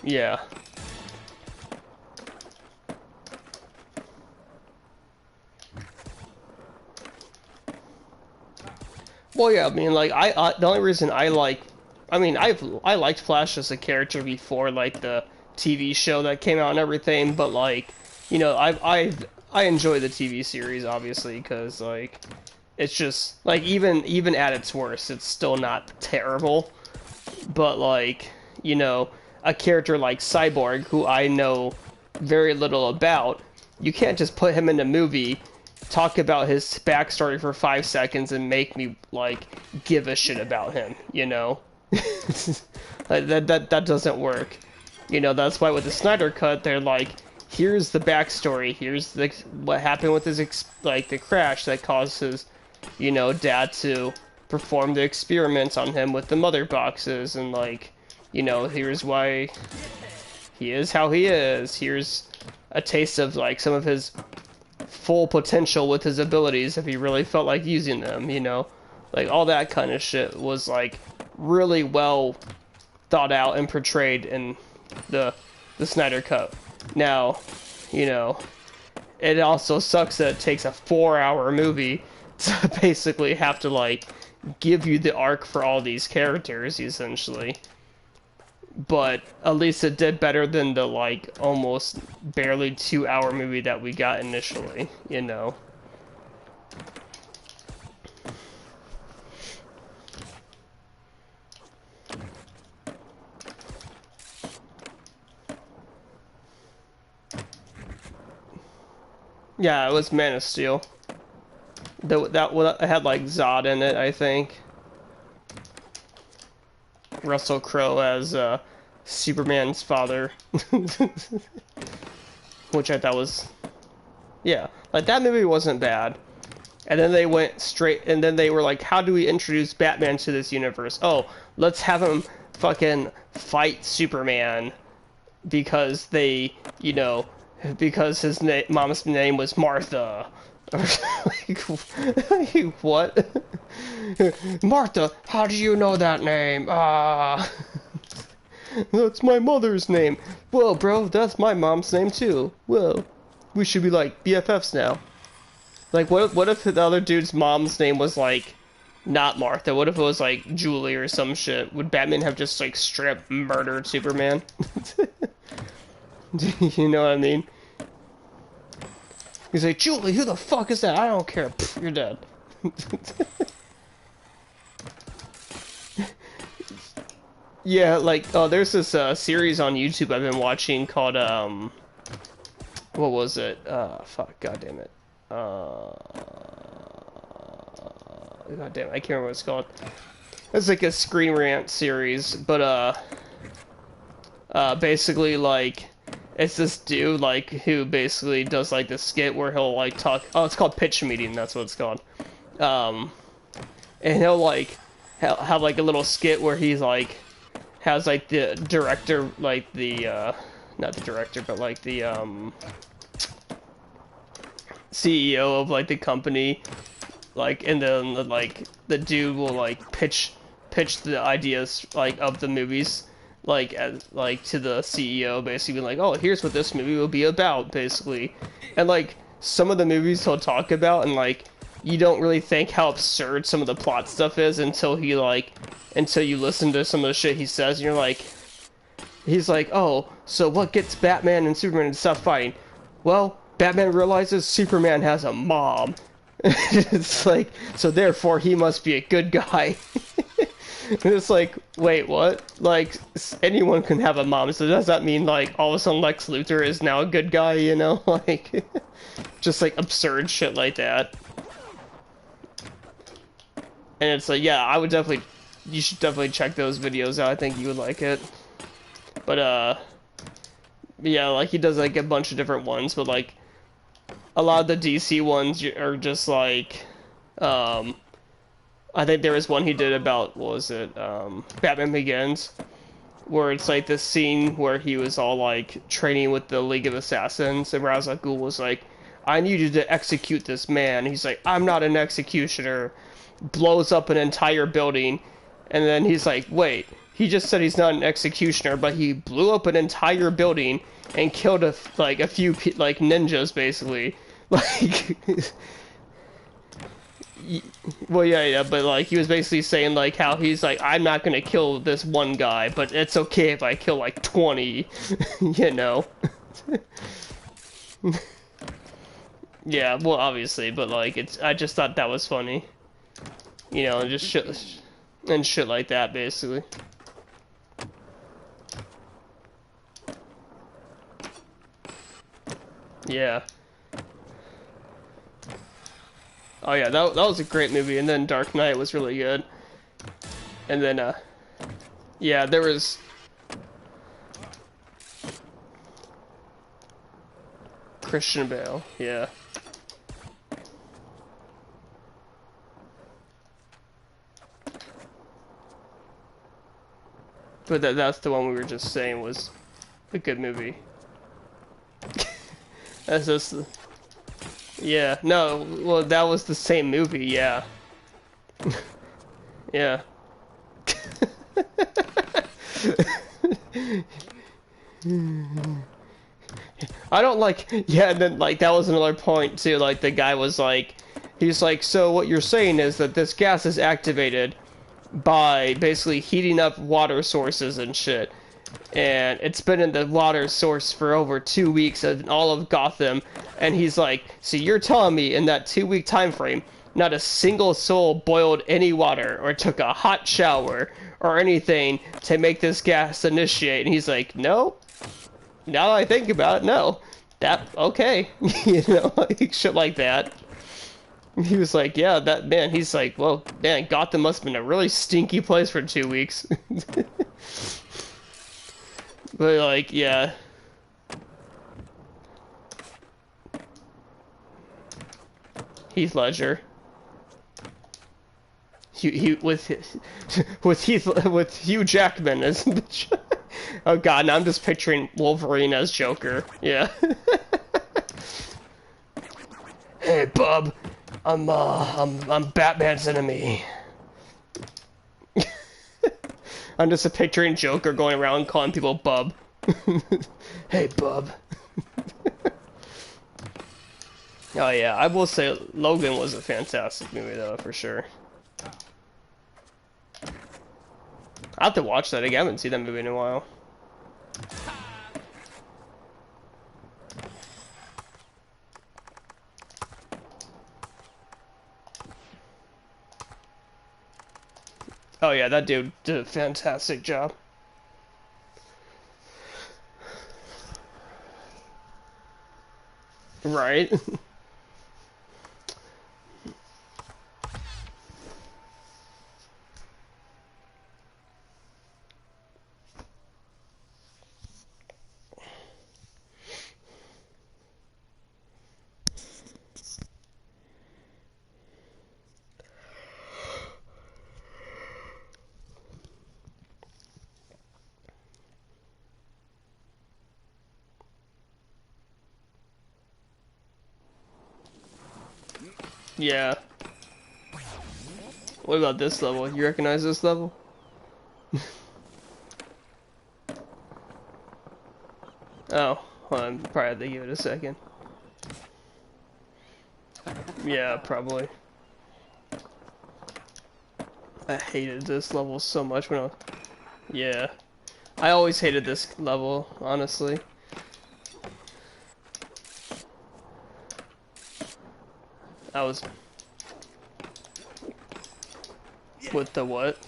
Yeah. Well, yeah, I mean, like, the only reason I liked Flash as a character before, like, the TV show that came out and everything, but, like, I enjoy the TV series, obviously, because, like, it's just, like, even at its worst, it's still not terrible, but, like, a character like Cyborg, who I know very little about, you can't just put him in a movie, talk about his backstory for 5 seconds, and make me, like, give a shit about him, Like, that doesn't work. That's why with the Snyder Cut, they're like, here's the backstory, here's what happened with his, like, the crash that caused his, dad to perform the experiments on him with the mother boxes, and, like, here's why he is how he is. Here's a taste of, like, some of his full potential with his abilities if he really felt like using them, Like, all that kind of shit was, like, really well thought out and portrayed in the Snyder Cut. Now, it also sucks that it takes a 4-hour movie to basically have to, like, give you the arc for all these characters, essentially. But at least it did better than the, like, almost barely 2-hour movie that we got initially, Yeah, it was Man of Steel. That had, like, Zod in it, I think. Russell Crowe as Superman's father, which I thought was, yeah, like that movie wasn't bad. And then they went straight, and then they were like, how do we introduce Batman to this universe? Oh, let's have him fucking fight Superman because they, you know, because his mom's name was Martha. Like, what? Martha, how do you know that name? Ah, that's my mother's name. Whoa, bro, that's my mom's name too. Whoa, we should be like BFFs now. Like, what if the other dude's mom's name was like not Martha? What if it was like Julie or some shit? Would Batman have just like straight up murdered Superman? You know what I mean? He's like, Julie, who the fuck is that? I don't care. Pfft, you're dead. Yeah, like, oh, there's this series on YouTube I've been watching called, what was it? Fuck, god damn it. God damn it, I can't remember what it's called. It's like a Screen Rant series, but, basically, like, it's this dude, like, who basically does, like, this skit where he'll, like, talk... Oh, it's called Pitch Meeting, that's what it's called. And he'll, like, have, like, a little skit where he's, like, has, like, the director, like, the, not the director, but, like, the, CEO of, like, the company, like, and then, like, the dude will, like, pitch the ideas, like, of the movies, like, as, like, to the CEO, basically, like, oh, here's what this movie will be about, basically. And, like, some of the movies he'll talk about, and, like, you don't really think how absurd some of the plot stuff is until you listen to some of the shit he says, and you're like, he's like, oh, so what gets Batman and Superman to stop fighting? Well, Batman realizes Superman has a mom. It's like, so therefore he must be a good guy. And it's like, wait, what? Like, anyone can have a mom, so does that mean, like, all of a sudden Lex Luthor is now a good guy, you know? Like, just, like, absurd shit like that. And it's like, yeah, you should definitely check those videos out. I think you would like it. But, yeah, like, he does, like, a bunch of different ones, but, like, a lot of the DC ones are just, like, I think there was one he did about, what was it, Batman Begins, where it's like this scene where he was all like training with the League of Assassins, and Ra's al Ghul was like, I need you to execute this man. He's like, I'm not an executioner. Blows up an entire building, and then he's like, wait, he just said he's not an executioner, but he blew up an entire building and killed a few like ninjas, basically. Like, well, yeah, but, like, he was basically saying, like, how he's like, I'm not gonna kill this one guy, but it's okay if I kill, like, 20, you know? Yeah, well, obviously, but, like, I just thought that was funny. You know, and just shit like that, basically. Yeah. Oh yeah, that was a great movie, and then Dark Knight was really good. And then, yeah, there was... Christian Bale, yeah. But that's the one we were just saying was a good movie. That's just... Yeah, no, well, that was the same movie, yeah. Yeah. I don't like, yeah, and then, like, that was another point, too, like, the guy was like, he's like, so what you're saying is that this gas is activated by basically heating up water sources and shit. And it's been in the water source for over 2 weeks in all of Gotham, and he's like, so you're telling me in that 2-week time frame, not a single soul boiled any water or took a hot shower or anything to make this gas initiate? And he's like, no. Now that I think about it, no. Okay. You know, like, shit like that. He was like, yeah, that, man, he's like, well, man, Gotham must have been a really stinky place for 2 weeks. But like, yeah. Heath Ledger. He with with Hugh Jackman as oh god, now I'm just picturing Wolverine as Joker. Yeah. Hey, bub, I'm Batman's enemy. I'm just picturing Joker going around calling people bub. Hey, bub. Oh yeah, I will say Logan was a fantastic movie though, for sure. I have to watch that again. I haven't seen that movie in a while. Oh yeah, that dude did a fantastic job. Right? Yeah. What about this level? You recognize this level? Oh, hold on. Probably have to give it a second. Yeah, probably. I hated this level so much when I was... Yeah. I always hated this level, honestly. I was... With the what?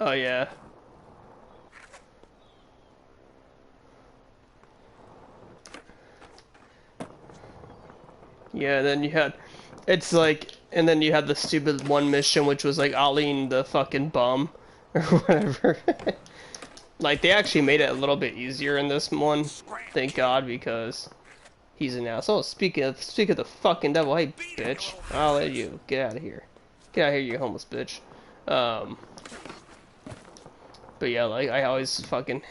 Oh, yeah. Yeah, then you had... It's like... And then you had the stupid one mission, which was like Ollieing the fucking bum. Or whatever. Like, they actually made it a little bit easier in this one. Thank God, because... He's an asshole. Speak of the fucking devil. Hey, bitch. I'll let you. Get out of here. Get out of here, you homeless bitch. But yeah, like, I always fucking...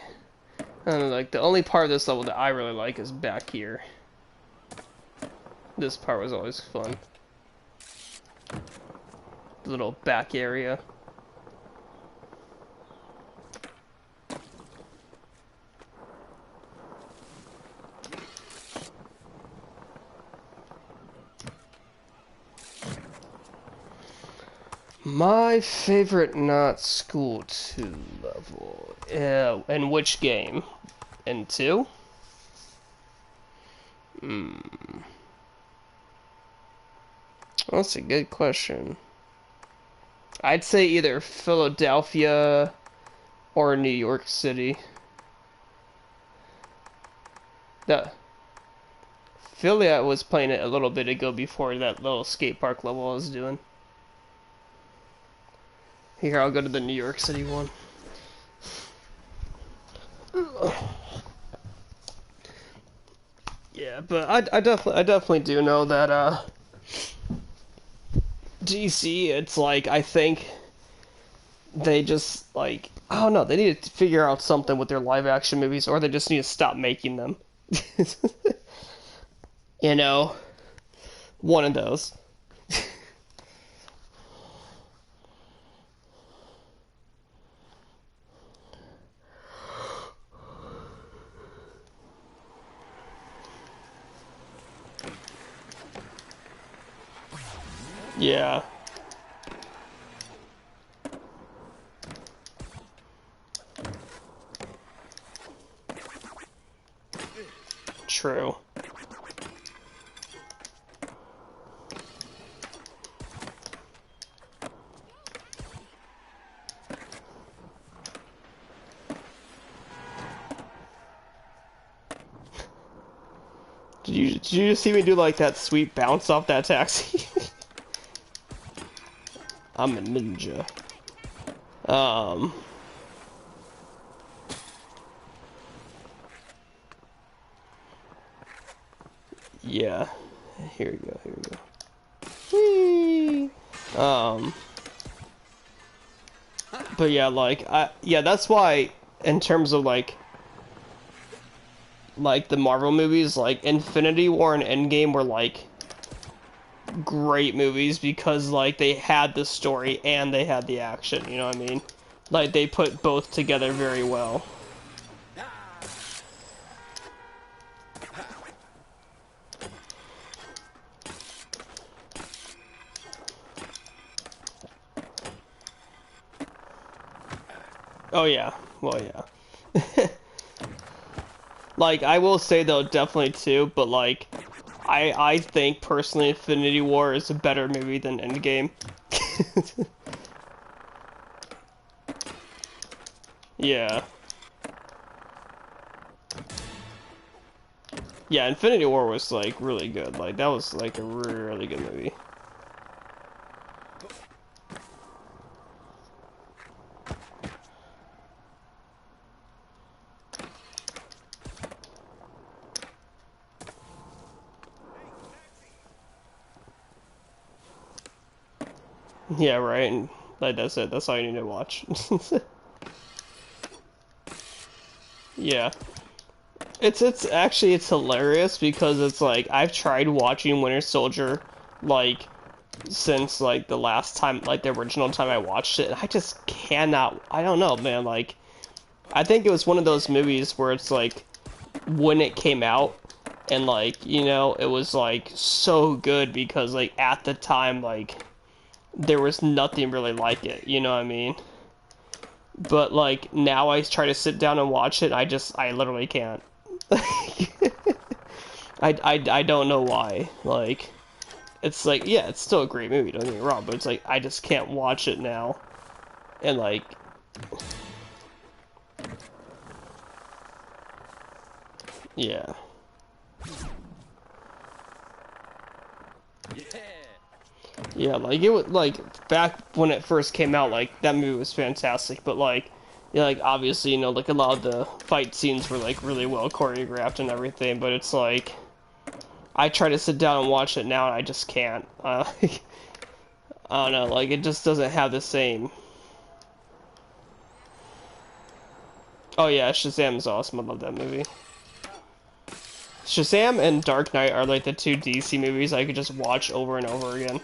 I don't know, like, the only part of this level that I really like is back here. This part was always fun. The little back area. My favorite not School 2 level. In which game? In 2? That's a good question. I'd say either Philadelphia or New York City. The Philly, I was playing it a little bit ago before that little skate park level I was doing. Here, I'll go to the New York City one. Yeah, but I definitely do know that DC, it's like, I think they just like, I don't know, they need to figure out something with their live action movies, or they just need to stop making them. You know, one of those. Yeah. True. Did you see me do like that sweet bounce off that taxi? I'm a ninja. Um. Yeah. Here we go. Here we go. Whee! But yeah, like yeah, that's why in terms of like the Marvel movies, like Infinity War and Endgame were like great movies because like they had the story and they had the action, you know what I mean? Like they put both together very well. Oh yeah. Well, yeah. Like I will say though, definitely too, but like I think personally Infinity War is a better movie than Endgame. Yeah. Yeah, Infinity War was like really good. Like that was like a really good movie. Yeah, right. And like that's it. That's all you need to watch. Yeah. It's hilarious because it's like I've tried watching Winter Soldier like since like the last time, like the original time I watched it, and I just cannot. I don't know, man. Like I think it was one of those movies where it's like when it came out and like, you know, it was like so good because like at the time like there was nothing really like it, you know what I mean? But like now I try to sit down and watch it, I literally can't. I don't know why. Like it's like yeah, it's still a great movie, don't get me wrong, but it's like I just can't watch it now. And like yeah. Yeah, like it was like back when it first came out, like that movie was fantastic. But like, yeah, like obviously, you know, like a lot of the fight scenes were like really well choreographed and everything. But it's like, I try to sit down and watch it now, and I just can't. I don't know, like it just doesn't have the same. Oh yeah, Shazam is awesome. I love that movie. Shazam and Dark Knight are like the two DC movies I could just watch over and over again.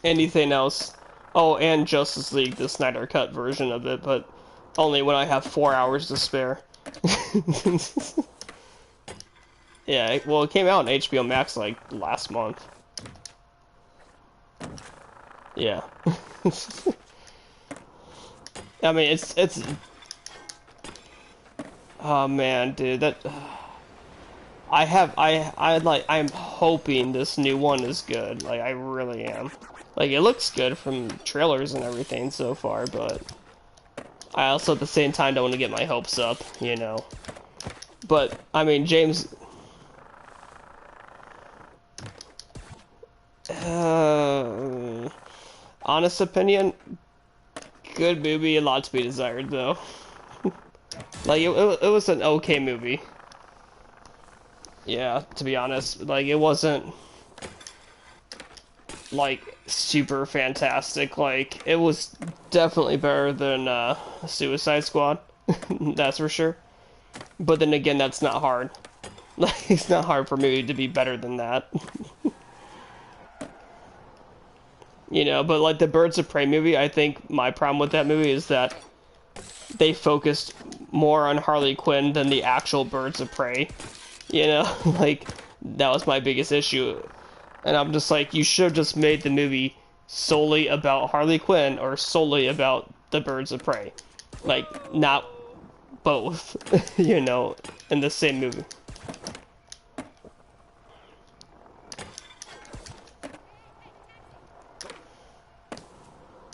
Anything else? Oh, and Justice League, the Snyder Cut version of it, but only when I have 4 hours to spare. Yeah, well, it came out on HBO Max like last month. Yeah. I mean, it's. Oh man, dude, that. I'm hoping this new one is good. Like, I really am. Like, it looks good from trailers and everything so far, but I also at the same time don't want to get my hopes up, you know. But, I mean, James... honest opinion, good movie, a lot to be desired, though. Like, it was an okay movie. Yeah, to be honest, like, it wasn't... like super fantastic. Like it was definitely better than Suicide Squad. That's for sure. But then again, that's not hard. Like it's not hard for me to be better than that. You know, but like the Birds of Prey movie, I think my problem with that movie is that they focused more on Harley Quinn than the actual Birds of Prey. You know, like that was my biggest issue. And I'm just like, you should have just made the movie solely about Harley Quinn or solely about the Birds of Prey. Like, not both, you know, in the same movie.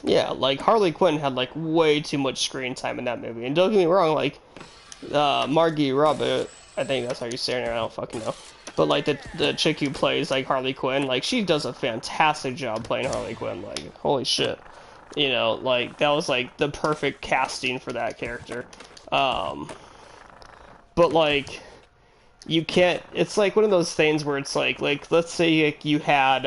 Yeah, like, Harley Quinn had, like, way too much screen time in that movie. And don't get me wrong, like, Margie Robbie, I think that's how you say her name, I don't fucking know. But like the chick who plays like Harley Quinn, like she does a fantastic job playing Harley Quinn. Like holy shit, you know, like that was like the perfect casting for that character. But like you can't. It's like one of those things where it's like let's say like, you had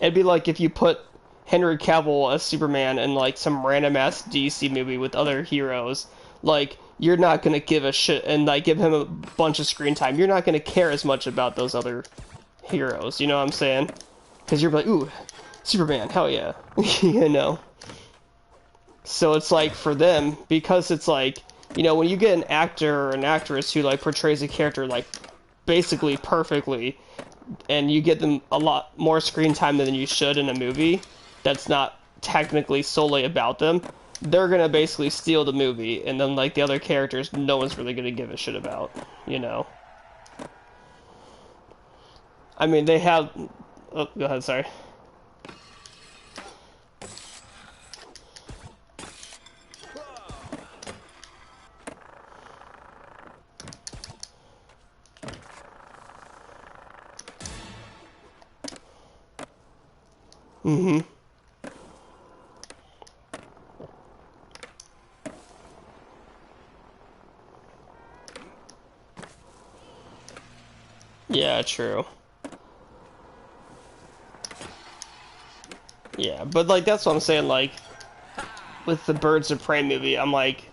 it'd be like if you put Henry Cavill as Superman in like some random ass DC movie with other heroes, like you're not gonna give a shit and like give him a bunch of screen time. You're not gonna care as much about those other heroes. You know what I'm saying? Because you're like, ooh, Superman, hell yeah, you know. So it's like for them, because it's like, you know, when you get an actor or an actress who like portrays a character like basically perfectly, and you get them a lot more screen time than you should in a movie that's not technically solely about them, they're gonna basically steal the movie, and then like the other characters no one's really gonna give a shit about, you know. I mean, they have, oh, go ahead, sorry. Mm-hmm. Yeah, true. Yeah, but like that's what I'm saying, like with the Birds of Prey movie, I'm like,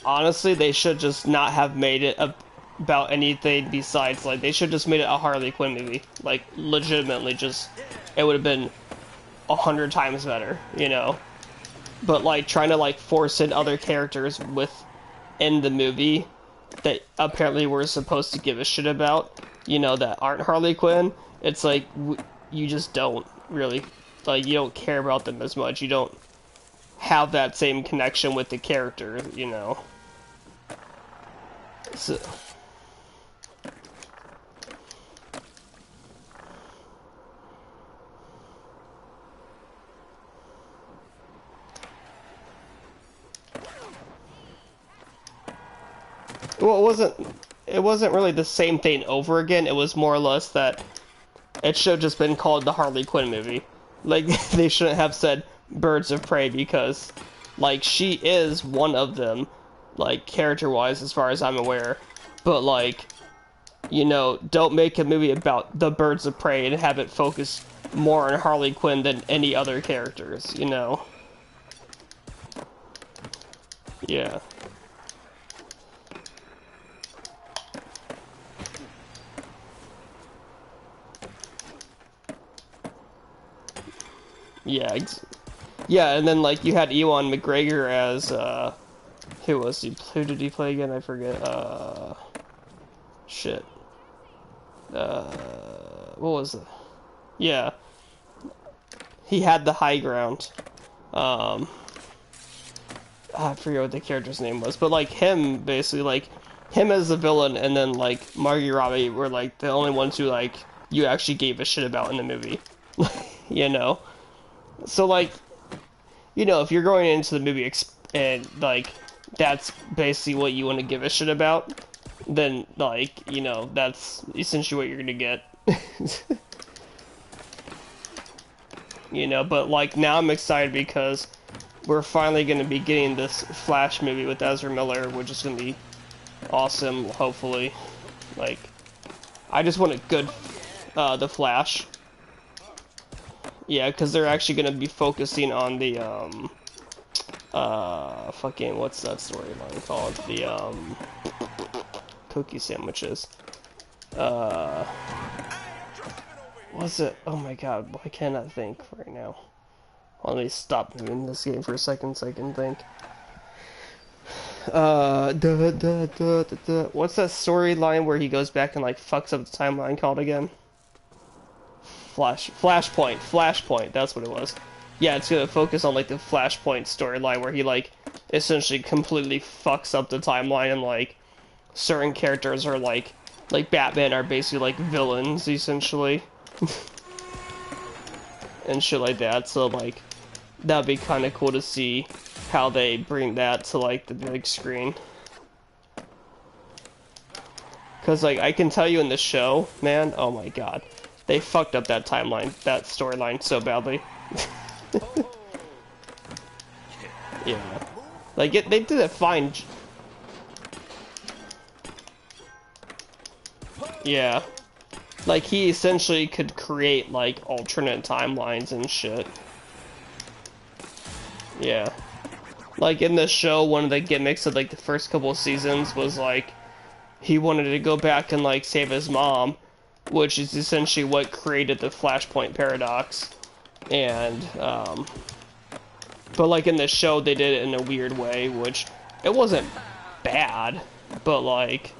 honestly, they should just not have made it about anything besides, like, they should just made it a Harley Quinn movie. Like, legitimately, just, it would have been 100 times better, you know? But, like, trying to, like, force in other characters within the movie that apparently we're supposed to give a shit about, you know, that aren't Harley Quinn, it's like, you just don't really, like, you don't care about them as much. You don't have that same connection with the character, you know? So, well, it wasn't really the same thing over again. It was more or less that it should have just been called the Harley Quinn movie. Like, they shouldn't have said Birds of Prey because, like, she is one of them, like, character-wise, as far as I'm aware. But, like, you know, don't make a movie about the Birds of Prey and have it focus more on Harley Quinn than any other characters, you know? Yeah. Yeah, yeah, and then, like, you had Ewan McGregor as, who did he play again? I forget, shit. What was it? Yeah, he had the high ground. Um, I forget what the character's name was, but like him, basically, like him as the villain, and then like Margot Robbie were like the only ones who like you actually gave a shit about in the movie, you know. So like, you know, if you're going into the movie and like that's basically what you want to give a shit about, then like you know that's essentially what you're gonna get. You know, but like now I'm excited because we're finally going to be getting this Flash movie with Ezra Miller, which is going to be awesome, hopefully. Like, I just want a good, the Flash. Yeah, because they're actually going to be focusing on the, fucking, what's that storyline called? The, cookie sandwiches. What's it? Oh my god, why can't I think right now? Let me stop moving this game for a second so I can think. What's that storyline where he goes back and like fucks up the timeline called again? Flashpoint, that's what it was. Yeah, it's gonna focus on like the Flashpoint storyline where he like essentially completely fucks up the timeline and like certain characters are like Batman are basically like villains essentially. And shit like that, so like that'd be kind of cool to see how they bring that to like the big screen. Cause like I can tell you in the show, man, oh my god, they fucked up that timeline, that storyline so badly. Yeah, like they did it fine. Yeah, like he essentially could create like alternate timelines and shit. Yeah, like in the show, one of the gimmicks of like the first couple of seasons was like he wanted to go back and like save his mom, which is essentially what created the Flashpoint paradox. And but like in the show they did it in a weird way, which it wasn't bad, but like,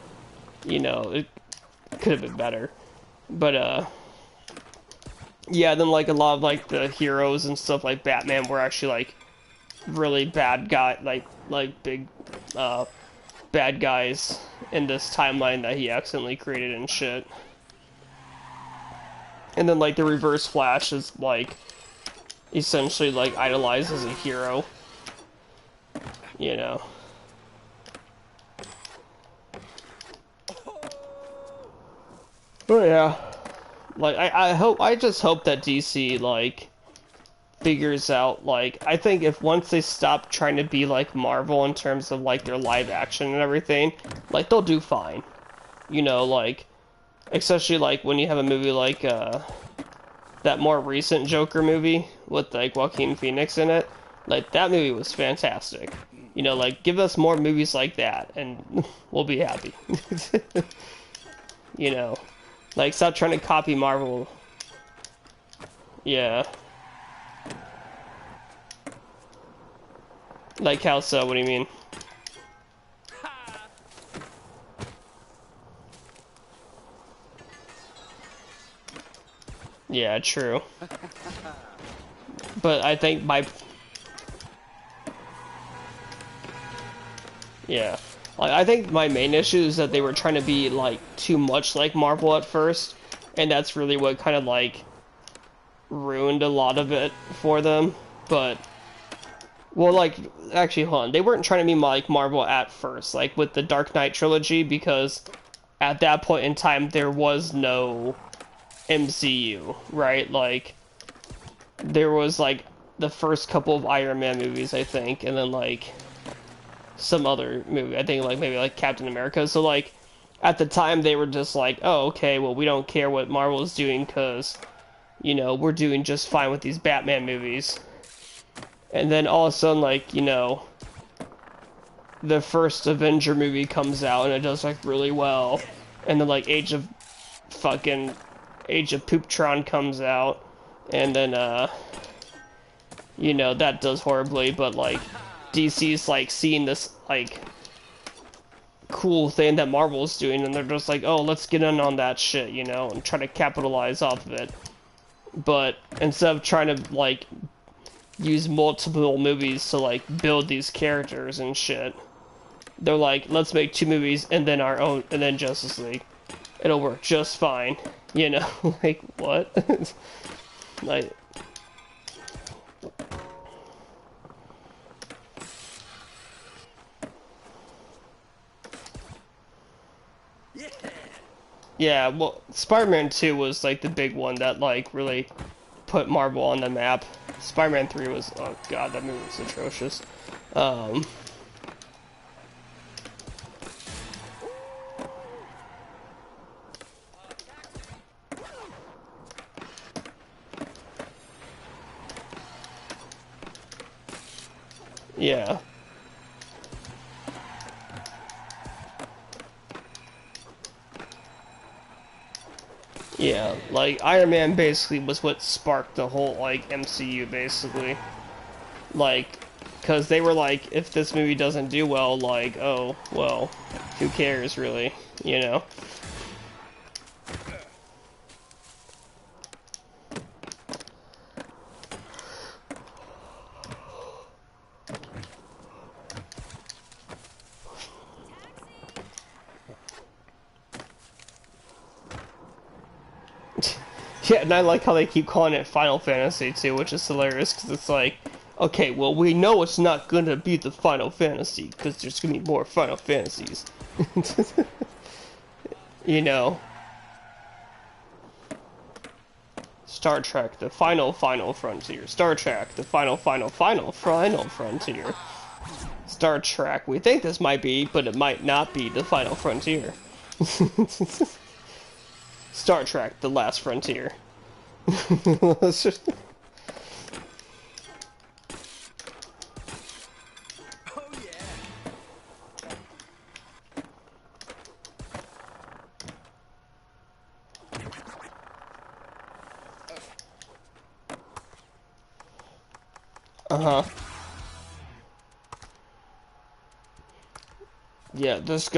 you know, it could have been better. But yeah, then like a lot of like the heroes and stuff like Batman were actually like really bad guy, like big bad guys in this timeline that he accidentally created and shit. And then like the Reverse Flash is like essentially like idolized as a hero, you know. Oh yeah, like I just hope that DC like figures out, like, I think if once they stop trying to be like Marvel in terms of like their live action and everything, like they'll do fine, you know, like especially like when you have a movie like that more recent Joker movie with like Joaquin Phoenix in it. Like that movie was fantastic. You know, like give us more movies like that and we'll be happy. You know, like stop trying to copy Marvel. Yeah. Like how so? What do you mean? Yeah, true. But I think yeah, like I think my main issue is that they were trying to be like too much like Marvel at first, and that's really what kind of like ruined a lot of it for them. But well, like actually, hold on, they weren't trying to be like Marvel at first, like with the Dark Knight trilogy, because at that point in time there was no MCU, right? Like there was like the first couple of Iron Man movies, I think, and then like some other movie, I think like maybe like Captain America. So like at the time they were just like, oh, okay, well we don't care what Marvel is doing because, you know, we're doing just fine with these Batman movies. And then all of a sudden, like, you know, the first Avenger movie comes out and it does like really well, and then like Age of Pooptron comes out, and then you know, that does horribly. But like DC's like seeing this like cool thing that Marvel's doing, and they're just like, oh, let's get in on that shit, you know, and try to capitalize off of it. But instead of trying to like use multiple movies to like build these characters and shit, they're like, let's make 2 movies and then our own, and then Justice League. It'll work just fine, you know. Like what? Like yeah, well, Spider-Man 2 was like the big one that like really put Marvel on the map. Spider-Man 3 was, oh god, that movie was atrocious. Yeah. Yeah, like Iron Man basically was what sparked the whole like MCU basically. Like, cause they were like, if this movie doesn't do well, like, oh, well, who cares really, you know? Yeah, and I like how they keep calling it Final Fantasy too, which is hilarious, because it's like, okay, well, we know it's not gonna be the Final Fantasy, because there's gonna be more Final Fantasies. You know, Star Trek, the final frontier. Star Trek, the final frontier. Star Trek, we think this might be, but it might not be the final frontier. Star Trek, the last frontier. Uh-huh. Yeah, this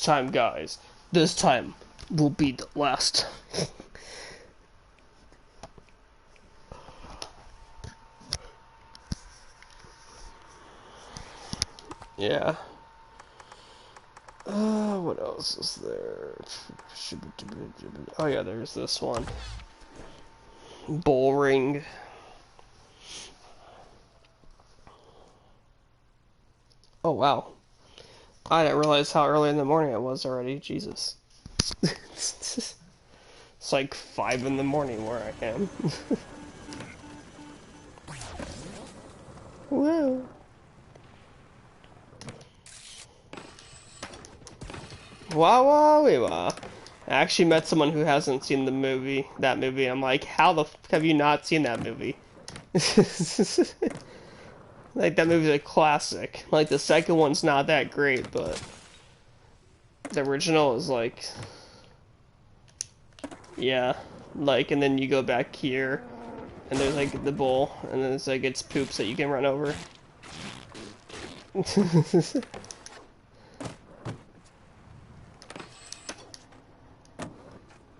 time, guys, this time will be the last. Yeah. What else is there? Oh yeah, there's this one. Bull ring. Oh wow. I didn't realize how early in the morning it was already. Jesus. It's like 5 in the morning where I am. Whoa. Wow, wow, wow. I actually met someone who hasn't seen that movie. I'm like, how the f have you not seen that movie? Like, that movie's a classic. Like, the second one's not that great, but the original is like, yeah. Like, and then you go back here, and there's like the bull, and then it's like, it's poops that you can run over.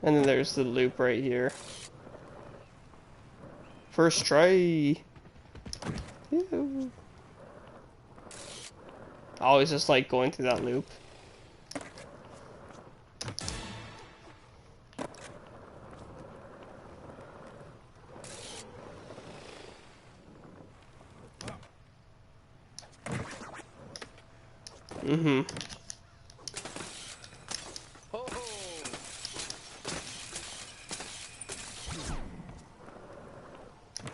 And then there's the loop right here. First try. Ew. I always just like going through that loop. Mm-hmm.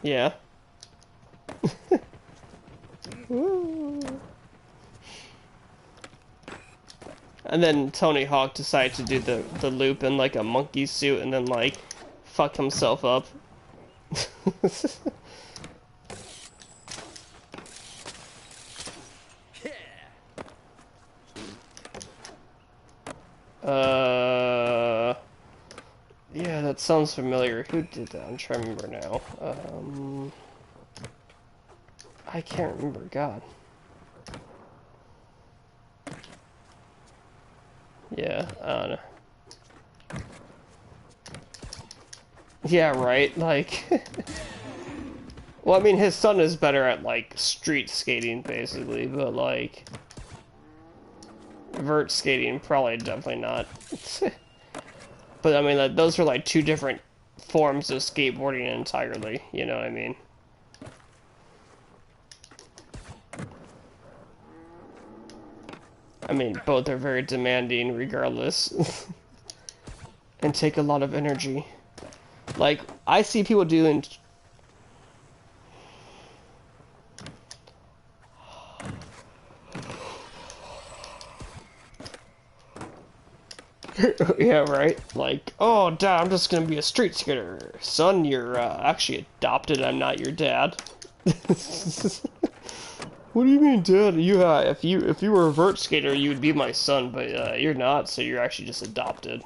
Yeah. And then Tony Hawk decided to do the loop in like a monkey suit and then like fuck himself up. Yeah, that sounds familiar. Who did that? I'm trying to remember now. I can't remember. God. Yeah, I don't know. Yeah, right, like... Well, I mean, his son is better at, like, street skating, basically, but, like... Vert skating, probably definitely not. But, I mean, like, those are, like, two different forms of skateboarding entirely, you know what I mean? I mean, both are very demanding, regardless. And take a lot of energy. Like, I see people doing... Yeah, right? Like, oh, dad, I'm just gonna be a street skater. Son, you're actually adopted. I'm not your dad. What do you mean, Dad? If you were a vert skater, you would be my son, but you're not, so you're actually just adopted.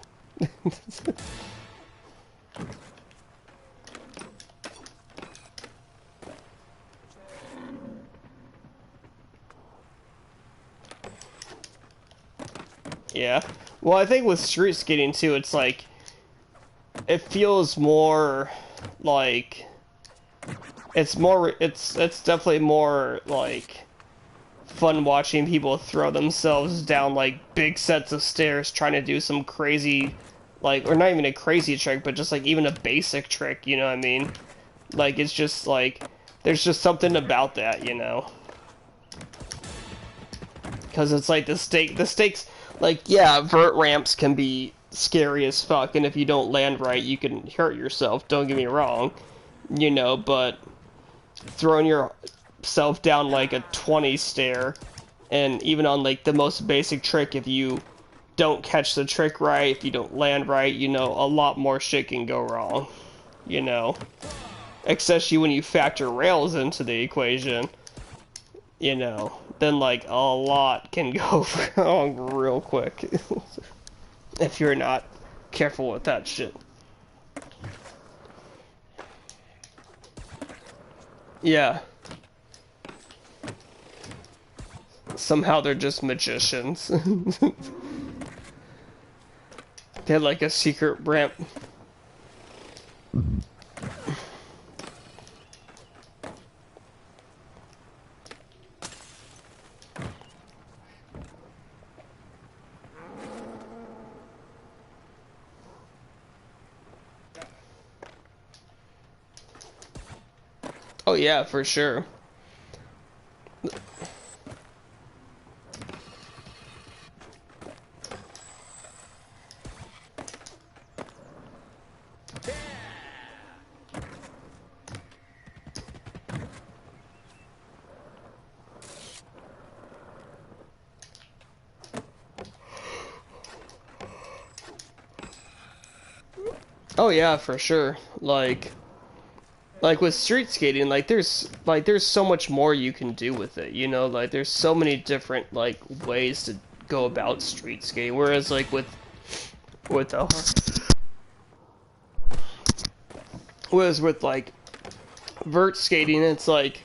Yeah. Well, I think with street skating too, it's like it feels more like it's definitely more like fun watching people throw themselves down like big sets of stairs trying to do some crazy like or not even a crazy trick, but just like even a basic trick, you know what I mean? Like it's just like there's just something about that, you know? Because it's like the stakes Like, yeah, vert ramps can be scary as fuck, and if you don't land right, you can hurt yourself, don't get me wrong, you know, but throwing yourself down like a 20 stair, and even on like the most basic trick, if you don't catch the trick right, if you don't land right, you know, a lot more shit can go wrong, you know, especially when you factor rails into the equation, you know, then like a lot can go wrong real quick if you're not careful with that shit. Yeah. Somehow they're just magicians. They had like a secret ramp. Oh yeah, for sure. Oh yeah, for sure. Like with street skating, like there's so much more you can do with it, you know, like there's so many different like ways to go about street skating. Whereas like with whereas with like vert skating, it's like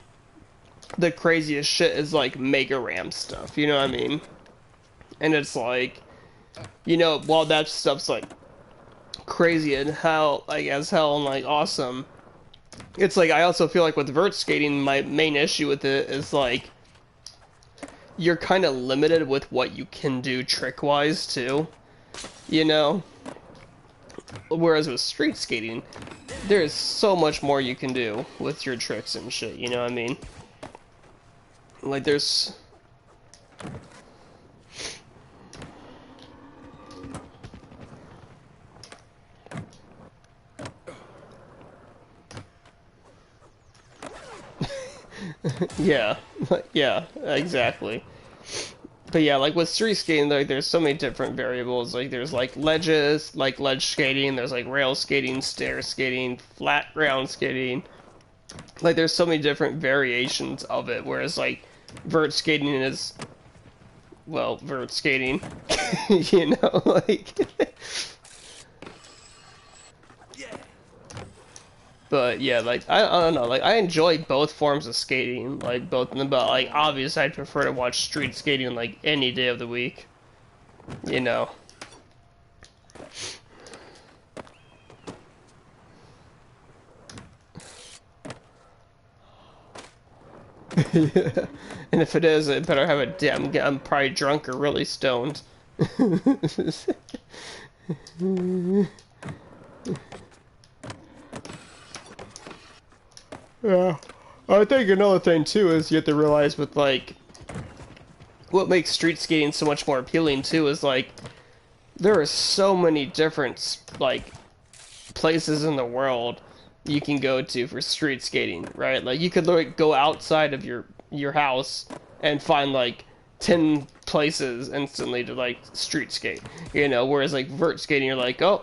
the craziest shit is like mega ramp stuff, you know what I mean? And it's like, you know, while that stuff's like crazy and hell, like as hell and like awesome, it's like I also feel like with vert skating, my main issue with it is like you're kind of limited with what you can do trick wise too, you know. Whereas with street skating, there's so much more you can do with your tricks and shit. You know what I mean? Like there's. Yeah, yeah, exactly. But yeah, like with street skating, like there's so many different variables. Like there's like ledges, like ledge skating. There's like rail skating, stair skating, flat ground skating. Like there's so many different variations of it. Whereas like vert skating is, well, vert skating. You know, like. But yeah, like I don't know, like I enjoy both forms of skating, like both of them. But like obviously, I'd prefer to watch street skating like any day of the week. You know. Yeah. And if it is, it better have a damn. I'm probably drunk or really stoned. Yeah. I think another thing too is you have to realize with like what makes street skating so much more appealing too is like there are so many different like places in the world you can go to for street skating, right? Like you could literally go outside of your house and find like 10 places instantly to like street skate, you know, whereas like vert skating you're like, "Oh,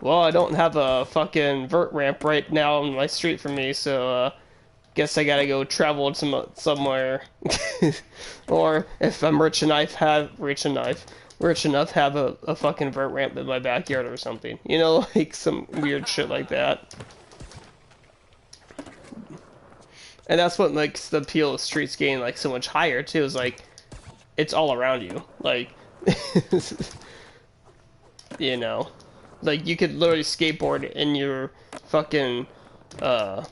well, I don't have a fucking vert ramp right now on my street for me, so guess I gotta go travel to somewhere." Or if I'm rich enough have a fucking vert ramp in my backyard or something, you know, like some weird shit like that. And that's what makes the appeal of street skating like so much higher too, is like it's all around you, like you know, like you could literally skateboard in your fucking uh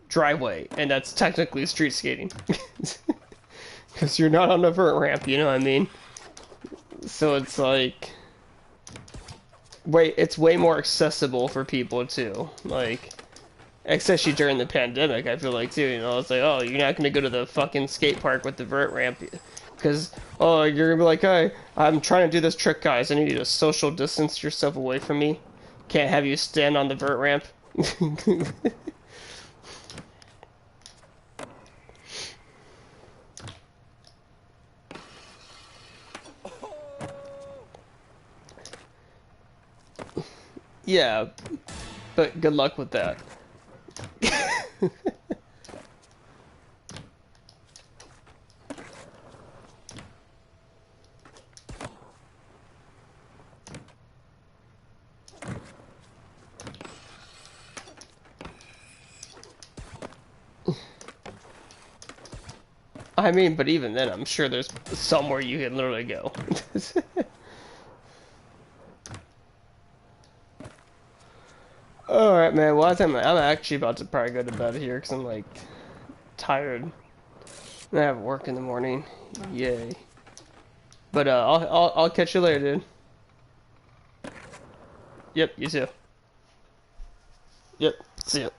driveway, and that's technically street skating. Because you're not on a vert ramp, you know what I mean? So it's like, it's way more accessible for people too. Like, especially during the pandemic, I feel like too. You know, it's like, oh, you're not gonna go to the fucking skate park with the vert ramp. Because, oh, you're gonna be like, hey, I'm trying to do this trick, guys. I need you to social distance yourself away from me. Can't have you stand on the vert ramp. Yeah, but good luck with that. I mean, but even then, I'm sure there's somewhere you can literally go. Alright, man. Well, I think I'm actually about to probably go to bed here because I'm, like, tired. I have work in the morning. Yay. But, I'll catch you later, dude. Yep, you too. Yep, see ya.